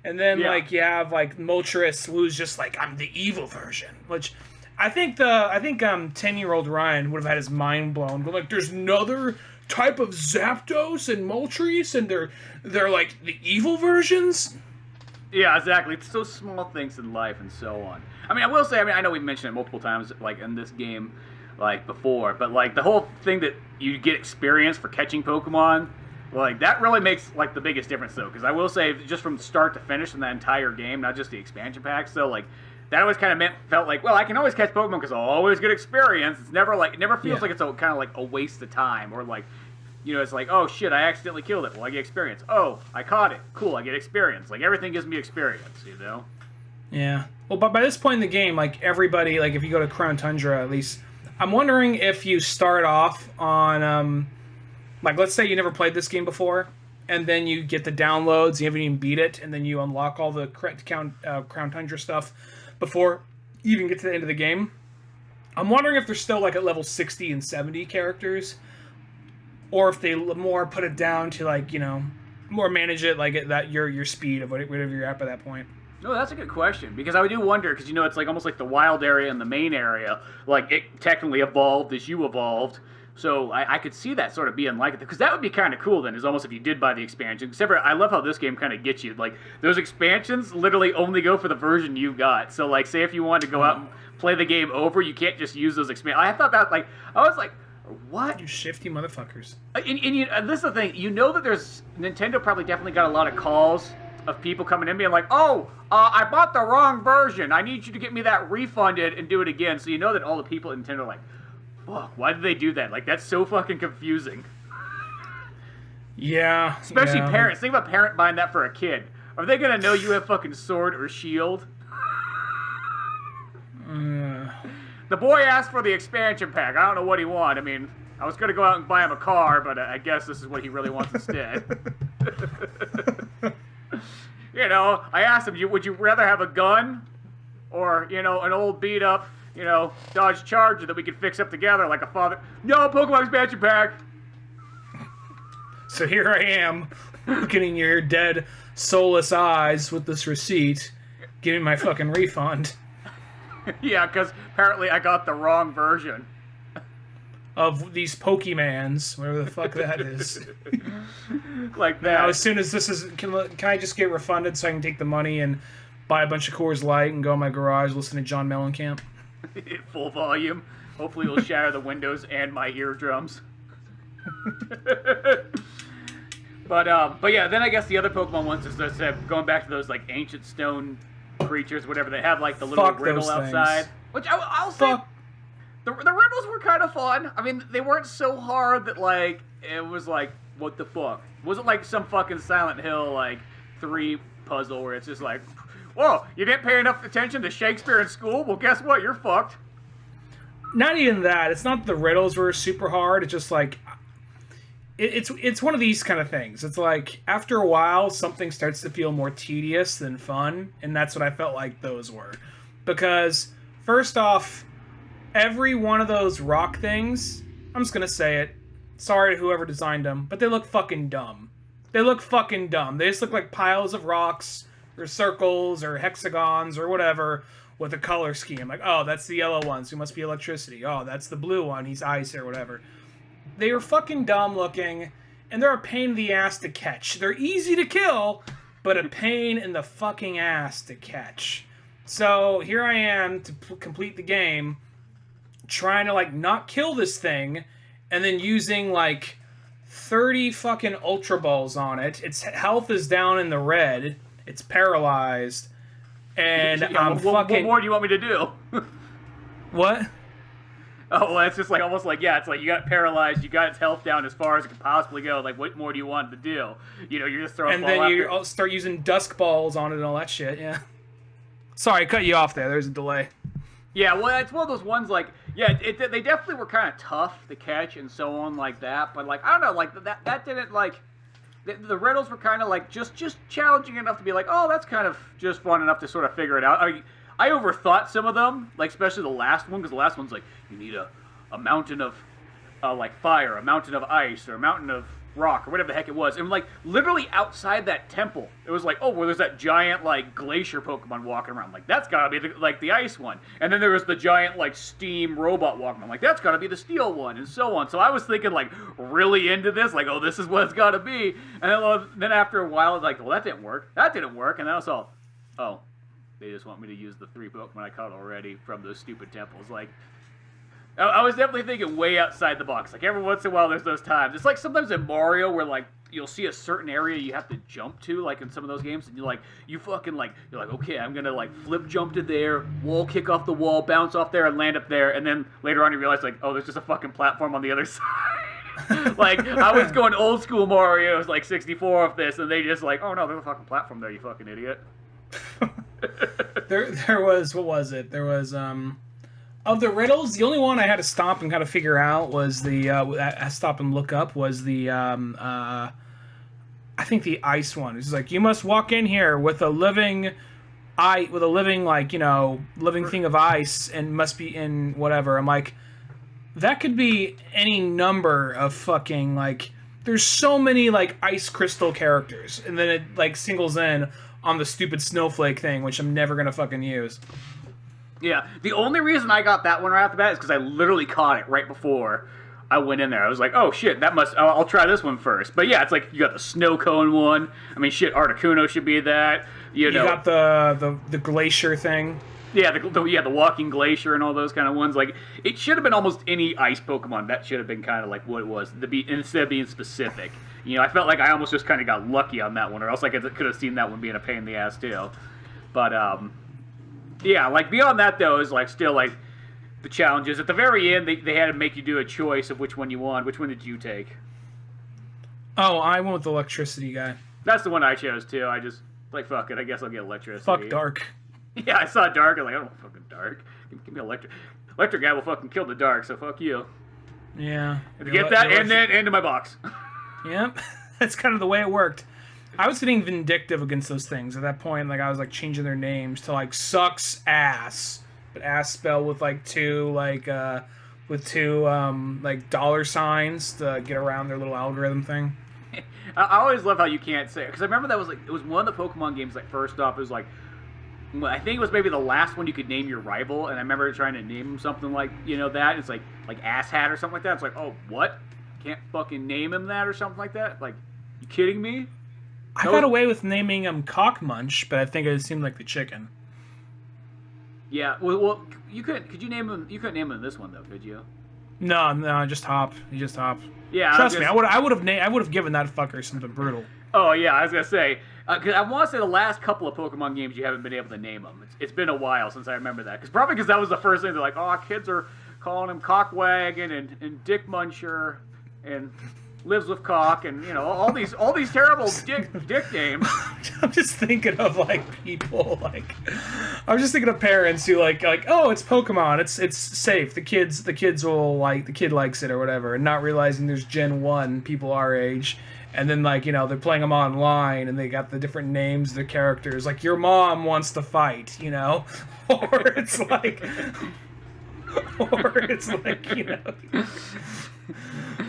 And then like you have like Moltres, who's just like, I'm the evil version, which I think 10-year-old Ryan would have had his mind blown. But like, there's another type of Zapdos and Moltres, and they're like the evil versions. Yeah, exactly. It's those small things in life and so on. I mean, I will say, I know we mentioned it multiple times, like in this game, like before, but like the whole thing that you get experience for catching Pokemon, like that really makes like the biggest difference though. Because I will say, just from start to finish in that entire game, not just the expansion packs, so like that always kind of felt like, well, I can always catch Pokemon because I'll always get experience. It's never like, it never feels like it's a kind of like a waste of time, or like, you know, it's like, oh shit, I accidentally killed it. Well, I get experience. Oh, I caught it. Cool, I get experience. Like everything gives me experience, you know? Yeah. Well, but by this point in the game, like everybody, like if you go to Crown Tundra, at least, I'm wondering if you start off on, like let's say you never played this game before, and then you get the downloads, you haven't even beat it, and then you unlock all the Crown Tundra stuff before you even get to the end of the game. I'm wondering if they're still like at level 60 and 70 characters, or if they more put it down to like, you know, more manage it like at that your speed of whatever you're at by that point. No, that's a good question, because I do wonder, because you know, it's like almost like the wild area and the main area, like it technically evolved as you evolved. So I could see that sort of being like it, because that would be kind of cool then, is almost if you did buy the expansion. Except for, I love how this game kind of gets you. Like, those expansions literally only go for the version you got. So, like, say if you wanted to go out and play the game over, you can't just use those expansions. I thought that, like, I was like, what? You shifty motherfuckers. And this is the thing. You know that there's, Nintendo probably definitely got a lot of calls of people coming in being like, oh, I bought the wrong version. I need you to get me that refunded and do it again. So you know that all the people at Nintendo are like, fuck, why did they do that? Like, that's so fucking confusing. Yeah. Especially parents. Think about a parent buying that for a kid. Are they going to know you have fucking Sword or Shield? The boy asked for the expansion pack. I don't know what he wanted. I mean, I was going to go out and buy him a car, but I guess this is what he really wants instead. You know, I asked him, would you rather have a gun or, you know, an old beat-up, you know, Dodge Charger that we could fix up together like a father? No, Pokemon expansion pack. So here I am, looking in your dead, soulless eyes with this receipt, giving my fucking refund. Yeah, because apparently I got the wrong version of these Pokemans, whatever the fuck that is. Like that. Now, as soon as this is, can I just get refunded so I can take the money and buy a bunch of Coors Light and go in my garage, listen to John Mellencamp? Full volume. Hopefully it'll shatter the windows and my eardrums. But yeah, then I guess the other Pokemon ones is just going back to those like ancient stone creatures, whatever. They have like the little riddle outside, which I'll say the riddles were kind of fun. I mean, they weren't so hard that like it was like, what the fuck? It wasn't like some fucking Silent Hill like 3 puzzle where it's just like, whoa, you didn't pay enough attention to Shakespeare in school? Well, guess what? You're fucked. Not even that. It's not the riddles were super hard. It's just like, it's one of these kind of things. It's like, after a while, something starts to feel more tedious than fun, and that's what I felt like those were. Because, first off, every one of those rock things, I'm just gonna say it, sorry to whoever designed them, but they look fucking dumb. They look fucking dumb. They just look like piles of rocks, or circles, or hexagons, or whatever, with a color scheme. Like, oh, that's the yellow one, so he must be electricity. Oh, that's the blue one, he's ice, or whatever. They are fucking dumb looking, and they're a pain in the ass to catch. They're easy to kill, but a pain in the fucking ass to catch. So here I am to complete the game, trying to like not kill this thing, and then using like 30 fucking Ultra Balls on it. Its health is down in the red, it's paralyzed, and what more do you want me to do? What? Oh, well, it's just like almost like, it's like you got it paralyzed, you got its health down as far as it can possibly go. Like, what more do you want it to do? You know, you're just throwing. And then you start using dusk balls on it and all that shit. Yeah. Sorry, I cut you off there. There's a delay. Yeah, well, it's one of those ones like, they definitely were kind of tough to catch and so on like that. But like, I don't know, like that didn't like. The riddles were kind of like just challenging enough to be like, oh, that's kind of just fun enough to sort of figure it out. I overthought some of them, like especially the last one, because the last one's like, you need a mountain of like fire, a mountain of ice, or a mountain of rock, or whatever the heck it was. And like literally outside that temple, it was like, oh, well, there's that giant like glacier Pokemon walking around. Like that's gotta be the ice one. And then there was the giant like steam robot walking around. Like that's gotta be the steel one, and so on. So I was thinking like really into this, like, oh, this is what it's gotta be. And then after a while, it's like, well, that didn't work. That didn't work. And then I was all, oh. They just want me to use the 3 Pokemon I caught already from those stupid temples. Like, I was definitely thinking way outside the box. Like, every once in a while, there's those times. It's like sometimes in Mario where, like, you'll see a certain area you have to jump to, like, in some of those games. And you're like, you're like, okay, I'm going to, like, flip jump to there, wall kick off the wall, bounce off there, and land up there. And then later on you realize, like, oh, there's just a fucking platform on the other side. Like, I was going old school Mario, it was like 64 of this, and they just like, oh, no, there's a fucking platform there, you fucking idiot. There was, what was it? There was of the riddles, the only one I had to stop and kind of figure out was I stop and look up was the I think the ice one. It's like, you must walk in here with a living like, you know, living thing of ice and must be in whatever. I'm like, that could be any number of fucking, like, there's so many like ice crystal characters, and then it like singles in on the stupid snowflake thing, which I'm never gonna fucking use. Yeah, the only reason I got that one right off the bat is because I literally caught it right before I went in there. I was like, oh shit, I'll try this one first. But yeah, it's like, you got the snow cone one. I mean, shit, Articuno should be that. You know, got the glacier thing. Yeah, the walking glacier and all those kind of ones. Like, it should have been almost any ice Pokemon. That should have been kind of like what it was, instead of being specific. You know, I felt like I almost just kind of got lucky on that one, or else I could have seen that one being a pain in the ass too. But yeah, like beyond that though, is like still like the challenges at the very end. They had to make you do a choice of which one you want. Which one did you take? Oh, I went with the electricity guy. That's the one I chose too. I just like, fuck it. I guess I'll get electricity. Fuck dark. Yeah, I saw dark. I'm like, I don't want fucking dark. Give me electric. Electric guy will fucking kill the dark. So fuck you. Yeah. Get that and then into my box. Yep, that's kind of the way it worked. I was getting vindictive against those things at that point. Like, I was like changing their names to like sucks ass, but ass spelled with like two like dollar signs to get around their little algorithm thing. I always love how you can't say it, because I remember that was like, it was one of the Pokemon games. Like, first off, it was like, I think it was maybe the last one you could name your rival, and I remember trying to name him something like, you know, that. It's like Asshat or something like that. It's like, oh, what? Can't fucking name him that or something like that? Like, you kidding me? I got away with naming him Cockmunch, but I think it seemed like the chicken. Yeah, well, could you name him? You couldn't name him in this one though, could you? No, just Hop. He just Hop. Yeah, trust me, I would have given that fucker something brutal. Oh yeah, I was gonna say, cause I want to say the last couple of Pokemon games you haven't been able to name them. It's been a while since I remember that, because that was the first thing they're like, oh, kids are calling him Cockwagon and Dick Muncher and lives with cock, and you know, all these terrible dick names. I'm just thinking of like people like, I'm just thinking of parents who like oh, it's Pokemon, it's safe, the kids will like, the kid likes it or whatever, and not realizing there's Gen 1 people our age, and then like, you know, they're playing them online and they got the different names of the characters, like your mom wants to fight, you know, or it's like you know.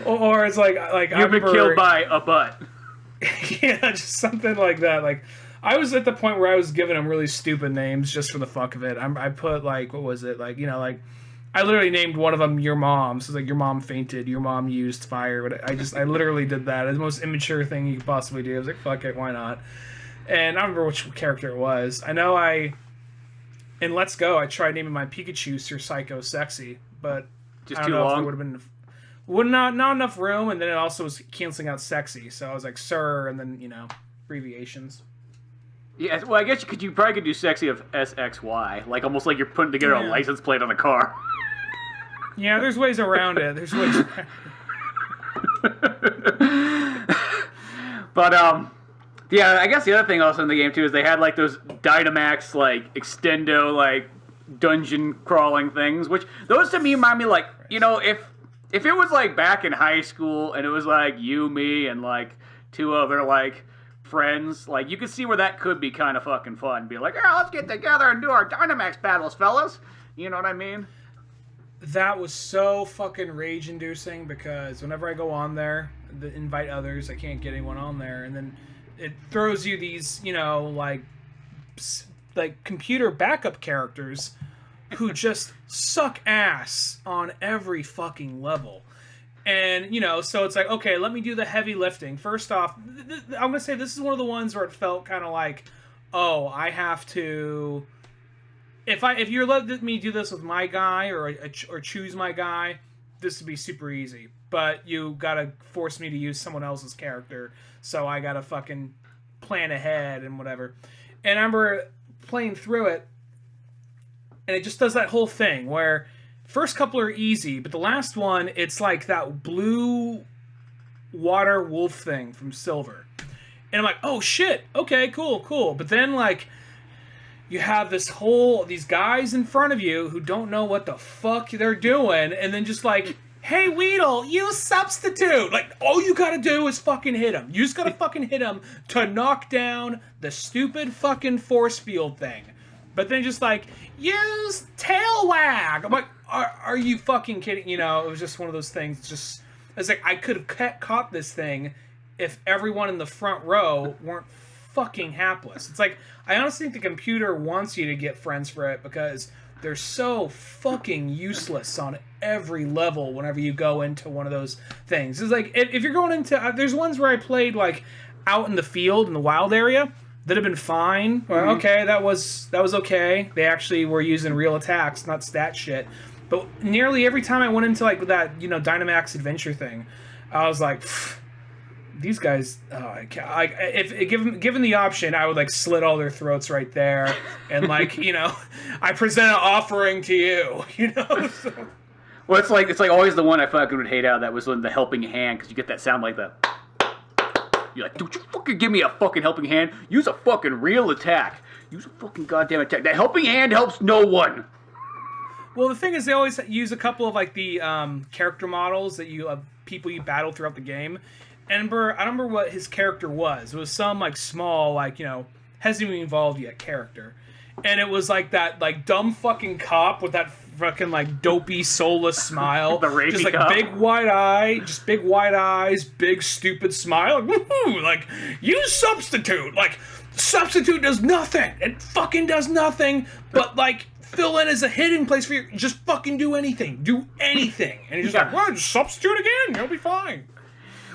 Or it's like you've been killed by a butt. Yeah, just something like that. Like, I was at the point where I was giving them really stupid names just for the fuck of it. I put like, what was it? Like, you know, like, I literally named one of them Your Mom. So it's like, your mom fainted, your mom used fire. But I literally did that. It's the most immature thing you could possibly do. I was like, fuck it, why not? And I don't remember which character it was. I know in Let's Go, I tried naming my Pikachu Sir Psycho Sexy, but just too long. It would have been not enough room, and then it also was canceling out sexy. So I was like, Sir, and then, you know, abbreviations. Yeah, well, I guess you probably could do sexy of SXY, like almost like you're putting together a license plate on a car. Yeah, there's ways around it. But yeah, I guess the other thing also in the game too is they had like those Dynamax like extendo like dungeon crawling things, which those to me remind me like, you know, if it was like back in high school and it was like you, me, and like two other like friends, like you could see where that could be kind of fucking fun. Be like, yeah, let's get together and do our Dynamax battles, fellas. You know what I mean? That was so fucking rage-inducing because whenever I go on there, invite others, I can't get anyone on there, and then it throws you these, you know, like computer backup characters who just suck ass on every fucking level. And, you know, so it's like, okay, let me do the heavy lifting. First off, I'm going to say this is one of the ones where it felt kind of like, oh, I have to... If you're letting me do this with my guy or choose my guy, this would be super easy. But you gotta force me to use someone else's character, so I gotta fucking plan ahead and whatever. And I remember playing through it, and it just does that whole thing where first couple are easy, but the last one, it's like that blue water wolf thing from Silver. And I'm like, oh shit, okay, cool. But then like... you have these guys in front of you who don't know what the fuck they're doing, and then just like, hey, Weedle, use substitute! Like, all you gotta do is fucking hit him. You just gotta fucking hit him to knock down the stupid fucking force field thing. But then just like, use tail wag! I'm like, are you fucking kidding? You know, it was just one of those things, it's like, I could have caught this thing if everyone in the front row weren't fucking hapless. It's like, I honestly think the computer wants you to get friends for it because they're so fucking useless on every level whenever you go into one of those things. It's like, if you're going into... there's ones where I played, like, out in the field, in the wild area, that have been fine. Well, okay, that was okay. They actually were using real attacks, not stat shit. But nearly every time I went into, like, that, you know, Dynamax adventure thing, I was like... these guys, if given the option, I would like slit all their throats right there, and like, you know, I present an offering to you, you know. So. Well, it's like always the one I fucking would hate out. That was the helping hand, because you get that sound like that. You're like, don't you fucking give me a fucking helping hand. Use a fucking real attack. Use a fucking goddamn attack. That helping hand helps no one. Well, the thing is, they always use a couple of like the character models that people you battle throughout the game. I don't remember what his character was. It was some, like, small, like, you know, hasn't even evolved yet character. And it was, like, that, like, dumb fucking cop with that fucking, like, dopey, soulless smile. The rapey just, like, cop. big wide eyes, big stupid smile. Like, woohoo! Like, use substitute! Like, substitute does nothing! It fucking does nothing but, like, fill in as a hiding place for you. Just fucking do anything. Do anything. And he's just like, well, just substitute again. You'll be fine.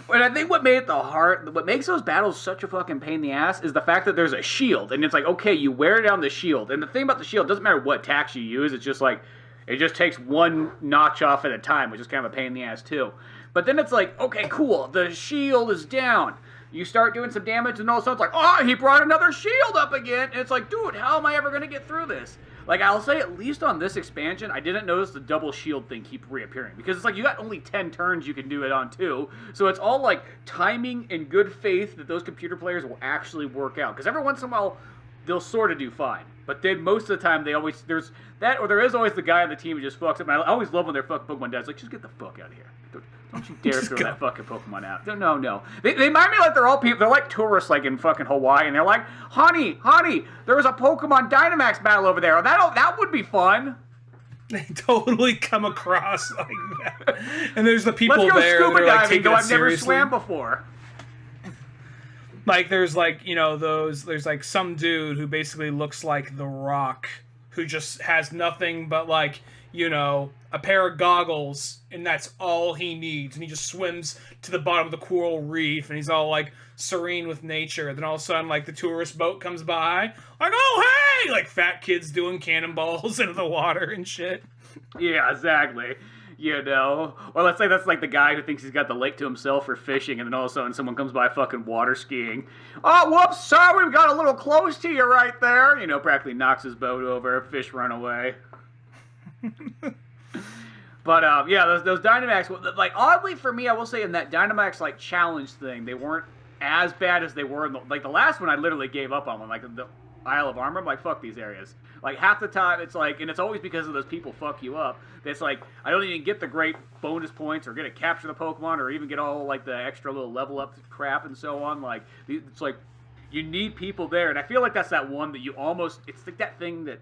And I think what makes those battles such a fucking pain in the ass is the fact that there's a shield, and it's like, okay, you wear down the shield, and the thing about the shield, doesn't matter what attacks you use, it's just like, it just takes one notch off at a time, which is kind of a pain in the ass too. But then it's like, okay, cool, the shield is down. You start doing some damage, and all of a sudden it's like, oh, he brought another shield up again, and it's like, dude, how am I ever going to get through this? Like, I'll say at least on this expansion, I didn't notice the double shield thing keep reappearing. Because it's like, you got only 10 turns you can do it on, too. So it's all, like, timing and good faith that those computer players will actually work out. Because every once in a while, they'll sort of do fine. But then most of the time, there is always the guy on the team who just fucks up. And I always love when their fucking Pokemon dies. Like, just get the fuck out of here. Don't you dare throw that fucking Pokemon out. No. They remind me like they're all people. They're like tourists, like in fucking Hawaii, and they're like, honey, there was a Pokemon Dynamax battle over there. That would be fun. They totally come across like that. And there's the people Let's go there. Scuba Like, diving, though I've never swam before. Like there's like, you know, there's like some dude who basically looks like The Rock, who just has nothing but like, you know, a pair of goggles, and that's all he needs. And he just swims to the bottom of the coral reef, and he's all, like, serene with nature. Then all of a sudden, like, the tourist boat comes by, like, oh, hey! Like, fat kids doing cannonballs into the water and shit. Yeah, exactly. You know? Or let's say that's like the guy who thinks he's got the lake to himself for fishing, and then all of a sudden someone comes by fucking water skiing. Oh, whoops, sorry, we got a little close to you right there. You know, practically knocks his boat over, fish run away. But, yeah, those Dynamax, like, oddly for me, I will say in that Dynamax, like, challenge thing, they weren't as bad as they were in the last one I literally gave up on, like, the Isle of Armor. I'm like, fuck these areas. Like, half the time, it's like, and it's always because of those people fuck you up. It's like, I don't even get the great bonus points or get to capture the Pokemon or even get all, like, the extra little level up crap and so on. Like, it's like, you need people there. And I feel like that's that one that you almost, it's like that thing that,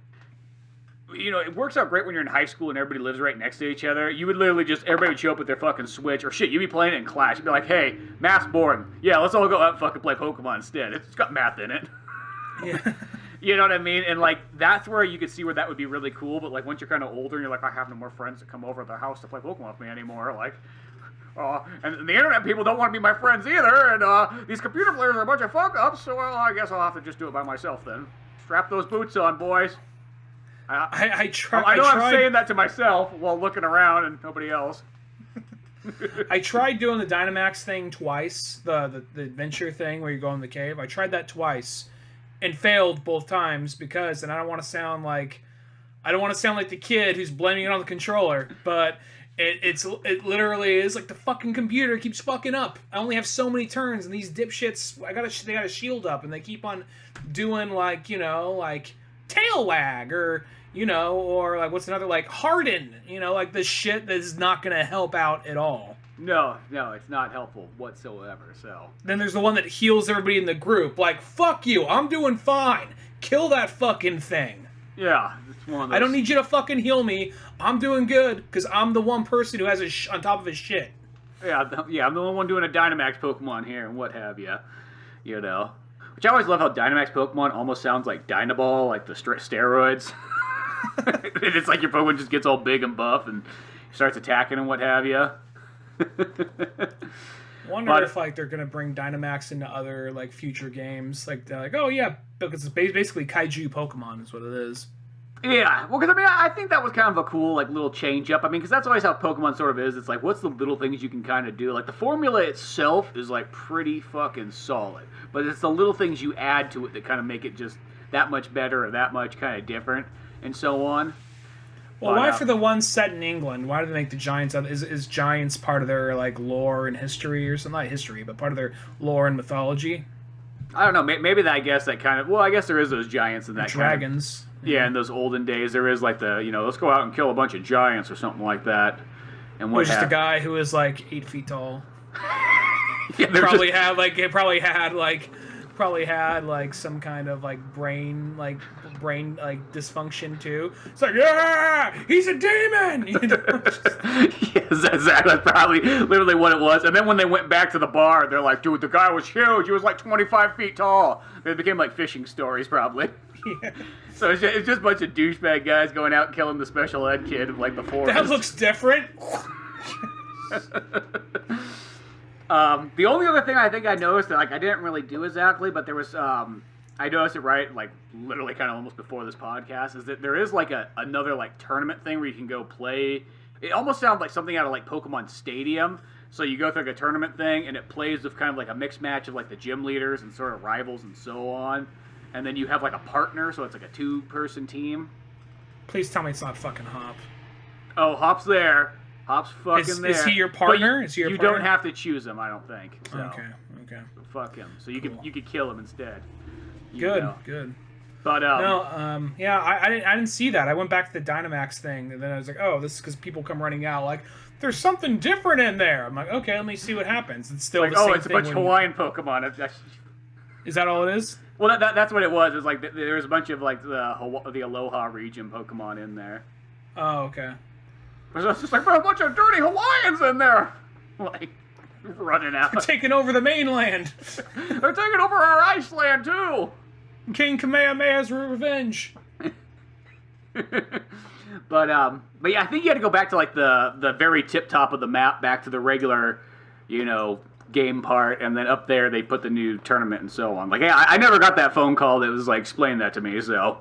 you know, it works out great when you're in high school and everybody lives right next to each other. You would literally just, everybody would show up with their fucking Switch, or shit, you'd be playing it in class. You'd be like, hey, math's boring. Yeah, let's all go out and fucking play Pokemon instead. It's got math in it. Yeah. You know what I mean? And, like, that's where you could see where that would be really cool. But, like, once you're kind of older and you're like, I have no more friends to come over to their house to play Pokemon with me anymore. Like, and the internet people don't want to be my friends either. And these computer players are a bunch of fuck-ups. So, well, I guess I'll have to just do it by myself then. Strap those boots on, boys. I know I'm saying that to myself while looking around and nobody else. I tried doing the Dynamax thing twice, the adventure thing where you go in the cave. I tried that twice and failed both times because, and I don't want to sound like the kid who's blaming it on the controller, but it literally is like the fucking computer keeps fucking up. I only have so many turns, and these dipshits, they got a shield up, and they keep on doing like, you know, like tail wag or, you know, or like what's another, like harden, you know, like the shit that is not gonna help out at all. No, it's not helpful whatsoever. So then there's the one that heals everybody in the group. Like, fuck you, I'm doing fine. Kill that fucking thing. Yeah, it's one of those. I don't need you to fucking heal me. I'm doing good because I'm the one person who has on top of his shit. Yeah, I'm the only one doing a Dynamax Pokemon here and what have you. You know, which I always love how Dynamax Pokemon almost sounds like Dynaball, like the steroids. It's like your Pokemon just gets all big and buff and starts attacking and what have you. Wonder if like they're gonna bring Dynamax into other like future games. Like they're like, oh yeah, because it's basically kaiju Pokemon is what it is. Yeah, well, because I mean, I think that was kind of a cool like little change up. I mean, because that's always how Pokemon sort of is. It's like, what's the little things you can kind of do? Like the formula itself is like pretty fucking solid, but it's the little things you add to it that kind of make it just that much better or that much kind of different and so on. Well, why for the ones set in England? Why do they make the Giants? Is Giants part of their like lore and history or something? Not history, but part of their lore and mythology. I don't know. Maybe that. I guess that kind of. Well, I guess there is those giants in that dragons. Kind of, yeah, in those olden days, there is like the let's go out and kill a bunch of giants or something like that. And what? Just a guy who is like 8 feet tall. Yeah, probably had like some kind of like brain dysfunction too. It's like, yeah, he's a demon. You know? Yes, that's probably literally what it was. And then when they went back to the bar, they're like, dude, the guy was huge. He was like 25 feet tall. They became like fishing stories probably. Yeah. So it's just a bunch of douchebag guys going out and killing the special ed kid of like the forest. That looks different. The only other thing I think I noticed that like I didn't really do exactly, but there was I noticed it right like literally kind of almost before this podcast is that there is like another like tournament thing where you can go play. It almost sounds like something out of like Pokemon Stadium. So you go through like a tournament thing and it plays with kind of like a mixed match of like the gym leaders and sort of rivals and so on. And then you have like a partner, so it's like a 2-person team. Please tell me it's not fucking Hop. Oh, Hop's there. Hop's fucking there. Is he your partner? You don't have to choose him, I don't think. So. Okay. Fuck him. So you could kill him instead. Good. But yeah, I didn't see that. I went back to the Dynamax thing, and then I was like, oh, this is because people come running out like, there's something different in there. I'm like, okay, let me see what happens. It's still like, the same it's thing. a bunch of Hawaiian Pokemon. Is that all it is? Well, that's what it was. It was like there was a bunch of like the Aloha region Pokemon in there. Oh, okay. It's just like, there's a bunch of dirty Hawaiians in there, like running out. They're taking over the mainland. They're taking over our Iceland too. King Kamehameha's revenge. But yeah, I think you had to go back to like the very tip top of the map, back to the regular, game part, and then up there they put the new tournament and so on. Like, yeah, I never got that phone call that was like explain that to me. So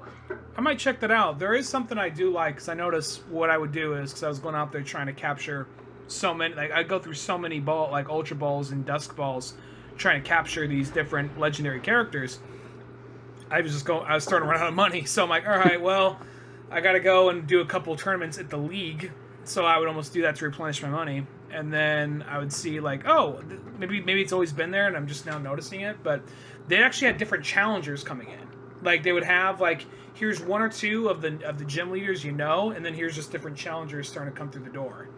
I might check that out. There is something I do like, because I noticed what I would do is, because I was going out there trying to capture so many, like, I go through so many Ultra Balls and Dusk Balls, trying to capture these different legendary characters. I was starting to run out of money, so I'm like, all right, well, I gotta go and do a couple tournaments at the league, so I would almost do that to replenish my money, and then I would see, like, oh, maybe it's always been there, and I'm just now noticing it, but they actually had different challengers coming in. Like, they would have, like, here's one or two of the gym leaders and then here's just different challengers starting to come through the door.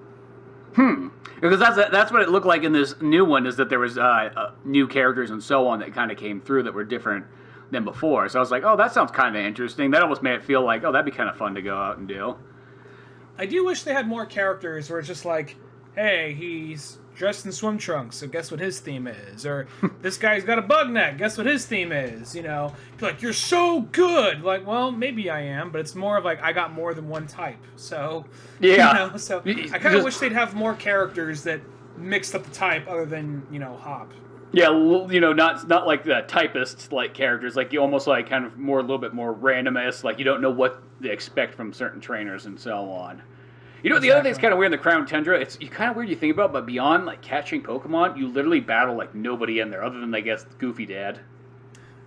Because that's what it looked like in this new one, is that there was new characters and so on that kind of came through that were different than before. So I was like, oh, that sounds kind of interesting. That almost made it feel like, oh, that'd be kind of fun to go out and do. I do wish they had more characters where it's just like, hey, he's dressed in swim trunks, so guess what his theme is? Or this guy's got a bug neck, guess what his theme is? You know, like, you're so good. Like, well, maybe I am, but it's more of like, I got more than one type. So, yeah. You know, so I kind of wish they'd have more characters that mixed up the type other than, Hop. Yeah, you know, not like the typist like characters, like you almost like kind of more a little bit more randomist, like you don't know what they expect from certain trainers and so on. You know, exactly. The other thing's kind of weird in the Crown Tundra, it's kind of weird you think about, but beyond like catching Pokemon, you literally battle like nobody in there other than I guess Goofy Dad.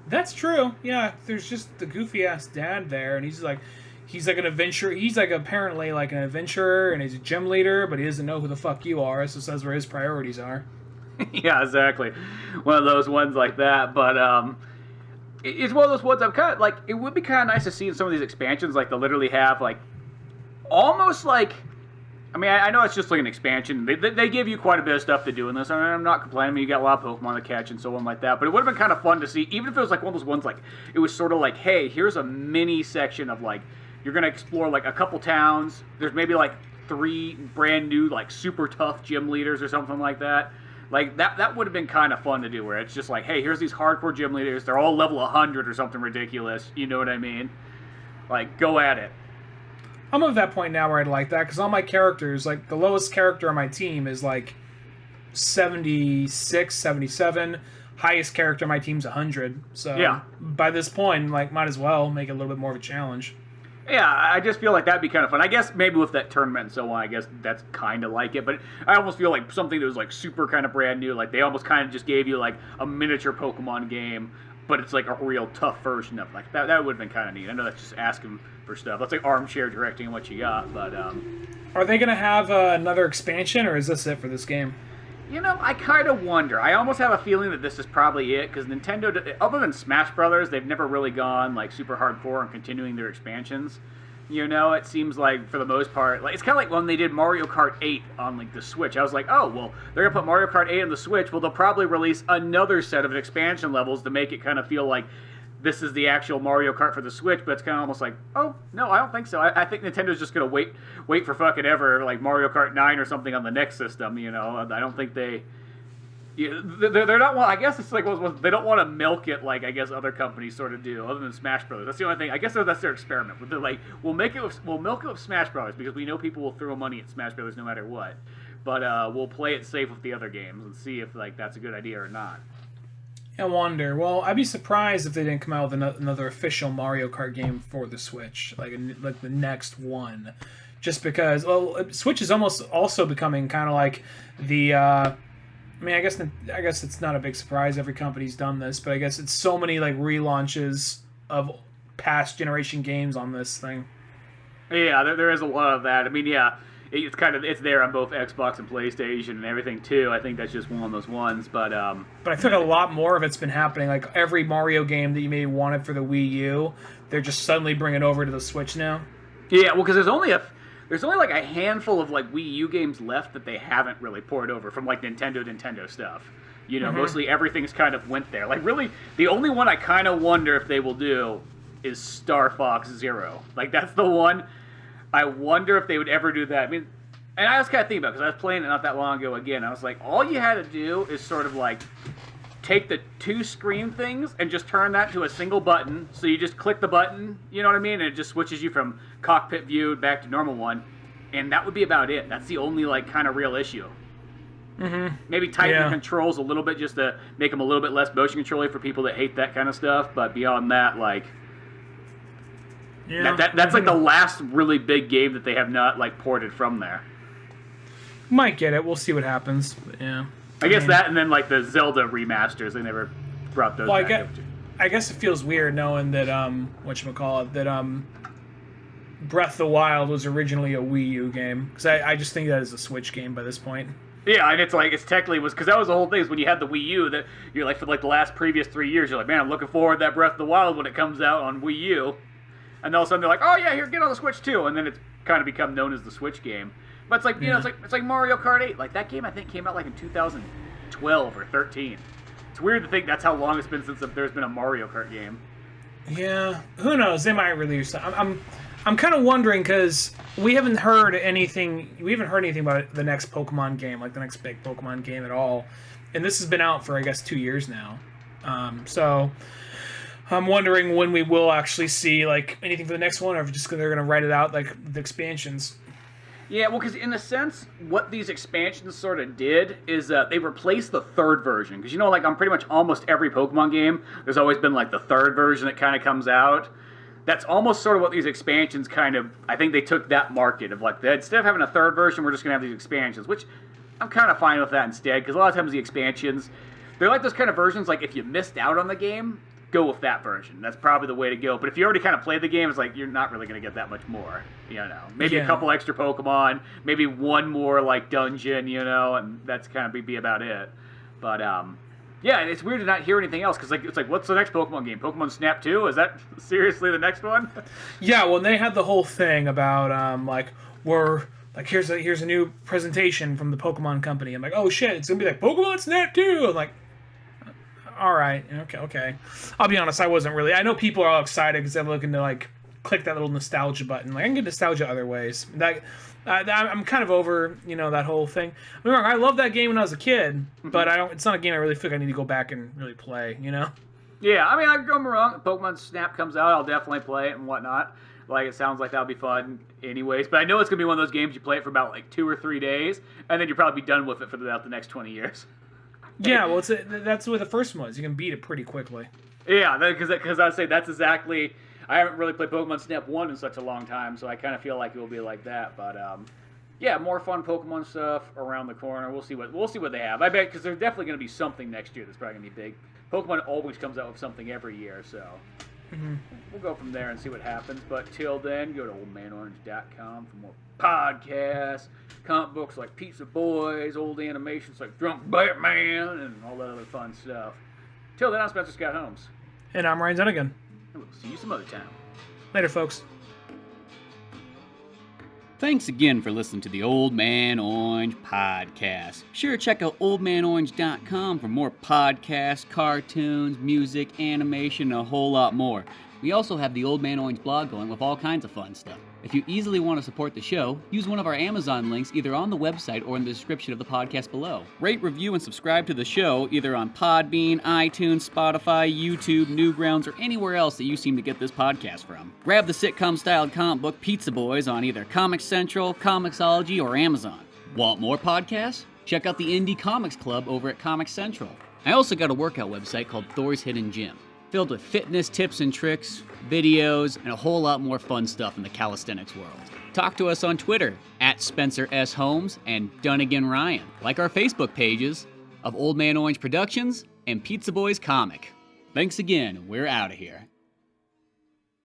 That's true. Yeah, there's just the goofy ass dad there, and he's like an adventurer. He's like apparently like an adventurer, and he's a gym leader, but he doesn't know who the fuck you are, so says where his priorities are. Yeah, exactly. One of those ones like that, but it's one of those ones I'm kind of like, it would be kind of nice to see in some of these expansions, like they'll literally have like, almost like, I mean, I know it's just like an expansion. They give you quite a bit of stuff to do in this. I mean, I'm not complaining. I mean, you got a lot of Pokemon to catch and so on like that, but it would have been kind of fun to see, even if it was like one of those ones like, it was sort of like, hey, here's a mini section of like, you're going to explore like a couple towns. There's maybe like 3 brand new like super tough gym leaders or something like that. Like, that would have been kind of fun to do, where it's just like, hey, here's these hardcore gym leaders. They're all level 100 or something ridiculous. You know what I mean? Like, go at it. I'm at that point now where I'd like that, because all my characters, like, the lowest character on my team is, like, 76, 77. Highest character on my team's 100. So, yeah. By this point, like, might as well make it a little bit more of a challenge. Yeah, I just feel like that'd be kind of fun. I guess maybe with that tournament and so on, I guess that's kind of like it. But I almost feel like something that was like super kind of brand new. Like they almost kind of just gave you like a miniature Pokemon game, but it's like a real tough version of it. Like that would have been kind of neat. I know that's just asking for stuff. That's like armchair directing what you got. But are they going to have another expansion, or is this it for this game? You know, I kind of wonder. I almost have a feeling that this is probably it, because Nintendo, other than Smash Brothers, they've never really gone like super hardcore on continuing their expansions. You know, it seems like for the most part, like it's kind of like when they did Mario Kart 8 on like the Switch. I was like, oh well, they're gonna put Mario Kart 8 on the Switch. Well, they'll probably release another set of expansion levels to make it kind of feel like this is the actual Mario Kart for the Switch, but it's kind of almost like, oh, no, I don't think so. I think Nintendo's just going to wait for fucking ever, like Mario Kart 9 or something on the next system, you know? I don't think they're not, I guess it's like, they don't want to milk it like, I guess, other companies sort of do, other than Smash Brothers. That's the only thing, I guess that's their experiment. They're like, we'll milk it with Smash Brothers, because we know people will throw money at Smash Brothers no matter what. But we'll play it safe with the other games and see if, like, that's a good idea or not. I wonder. Well, I'd be surprised if they didn't come out with another official Mario Kart game for the Switch, like the next one, just because. Well, Switch is almost also becoming kind of like the. I mean, I guess it's not a big surprise. Every company's done this, but I guess it's so many like relaunches of past generation games on this thing. Yeah, there is a lot of that. I mean, yeah. It's there on both Xbox and PlayStation and everything too. I think that's just one of those ones, but I think a lot more of it's been happening. Like every Mario game that you maybe wanted for the Wii U, they're just suddenly bringing over to the Switch now. Yeah, well, because there's only like a handful of like Wii U games left that they haven't really poured over from like Nintendo stuff. You know, mostly everything's kind of went there. Like really, the only one I kind of wonder if they will do is Star Fox Zero. Like that's the one. I wonder if they would ever do that. I mean, and I was kind of thinking about it because I was playing it not that long ago again. I was like, all you had to do is sort of like take the 2 screen things and just turn that to a single button. So you just click the button, you know what I mean? And it just switches you from cockpit view back to normal one. And that would be about it. That's the only like kind of real issue. Mm-hmm. Maybe tighten the controls a little bit just to make them a little bit less motion controlly for people that hate that kind of stuff. But beyond that, like... Yeah, That's like the last really big game that they have not like ported from there. Might get it. We'll see what happens. But yeah. I guess that, and then like the Zelda remasters, they never brought those back. I guess it feels weird knowing that whatchamacallit, that Breath of the Wild was originally a Wii U game, because I just think that is a Switch game by this point. Yeah, and it's technically was, because that was the whole thing, is when you had the Wii U, that you're like, for like the last previous 3 years, you're like, man, I'm looking forward to that Breath of the Wild when it comes out on Wii U. And all of a sudden they're like, oh yeah, here, get on the Switch too. And then it's kind of become known as the Switch game. But it's like, you know, it's like Mario Kart 8. Like, that game, I think, came out like in 2012 or 13. It's weird to think that's how long it's been since there's been a Mario Kart game. Yeah, who knows? They might release. I'm kind of wondering, because we haven't heard anything about the next Pokemon game, like the next big Pokemon game at all. And this has been out for, I guess, 2 years now. So I'm wondering when we will actually see like anything for the next one, or if they're going to write it out like the expansions. Yeah, well, because in a sense, what these expansions sort of did is they replaced the third version. Because, you know, like on pretty much almost every Pokemon game, there's always been like the third version that kind of comes out. That's almost sort of what these expansions kind of, I think they took that market of like, instead of having a third version, we're just going to have these expansions, which I'm kind of fine with that instead. Because a lot of times the expansions, they're like those kind of versions, like if you missed out on the game, go with that version. That's probably the way to go. But if you already kind of played the game, it's like you're not really going to get that much more, you know. Maybe a couple extra Pokemon, maybe one more like dungeon, you know, and that's kind of be about it. But yeah, it's weird to not hear anything else, because like it's like, what's the next Pokemon game? Pokemon Snap 2? Is that seriously the next one? Yeah, well, they had the whole thing about like here's a new presentation from the Pokemon company. I'm like, oh shit, it's gonna be like Pokemon Snap 2. I'm like, all right, okay. I'll be honest, I wasn't really. I know people are all excited because they're looking to like click that little nostalgia button. Like, I can get nostalgia other ways. I'm kind of over, you know, that whole thing. I mean, I love that game when I was a kid, but it's not a game I really feel like I need to go back and really play, you know? Yeah, I mean, I go wrong. If Pokemon Snap comes out, I'll definitely play it and whatnot. Like, it sounds like that'll be fun anyways. But I know it's going to be one of those games you play it for about like 2 or 3 days, and then you'll probably be done with it for about the next 20 years. Yeah, well, that's what the first one was. You can beat it pretty quickly. Yeah, because I'd say that's exactly. I haven't really played Pokemon Snap 1 in such a long time, so I kind of feel like it will be like that. But yeah, more fun Pokemon stuff around the corner. We'll see what they have. I bet, because there's definitely going to be something next year that's probably going to be big. Pokemon always comes out with something every year, so we'll go from there and see what happens. But till then, go to oldmanorange.com for more podcasts, comic books like Pizza Boys, old animations like Drunk Batman, and all that other fun stuff. Till then, I'm Spencer Scott Holmes. And I'm Ryan Dunnigan. And we'll see you some other time. Later, folks. Thanks again for listening to the Old Man Orange Podcast. Sure, check out oldmanorange.com for more podcasts, cartoons, music, animation, and a whole lot more. We also have the Old Man Orange blog going with all kinds of fun stuff. If you easily want to support the show, use one of our Amazon links either on the website or in the description of the podcast below. Rate, review, and subscribe to the show either on Podbean, iTunes, Spotify, YouTube, Newgrounds, or anywhere else that you seem to get this podcast from. Grab the sitcom-styled comic book Pizza Boys on either Comic Central, Comixology, or Amazon. Want more podcasts? Check out the Indie Comics Club over at Comic Central. I also got a workout website called Thor's Hidden Gym, filled with fitness tips and tricks, videos, and a whole lot more fun stuff in the calisthenics world. Talk to us on Twitter at Spencer S. Holmes and Dunnigan Ryan. Like our Facebook pages of Old Man Orange Productions and Pizza Boys Comic. Thanks again, we're out of here.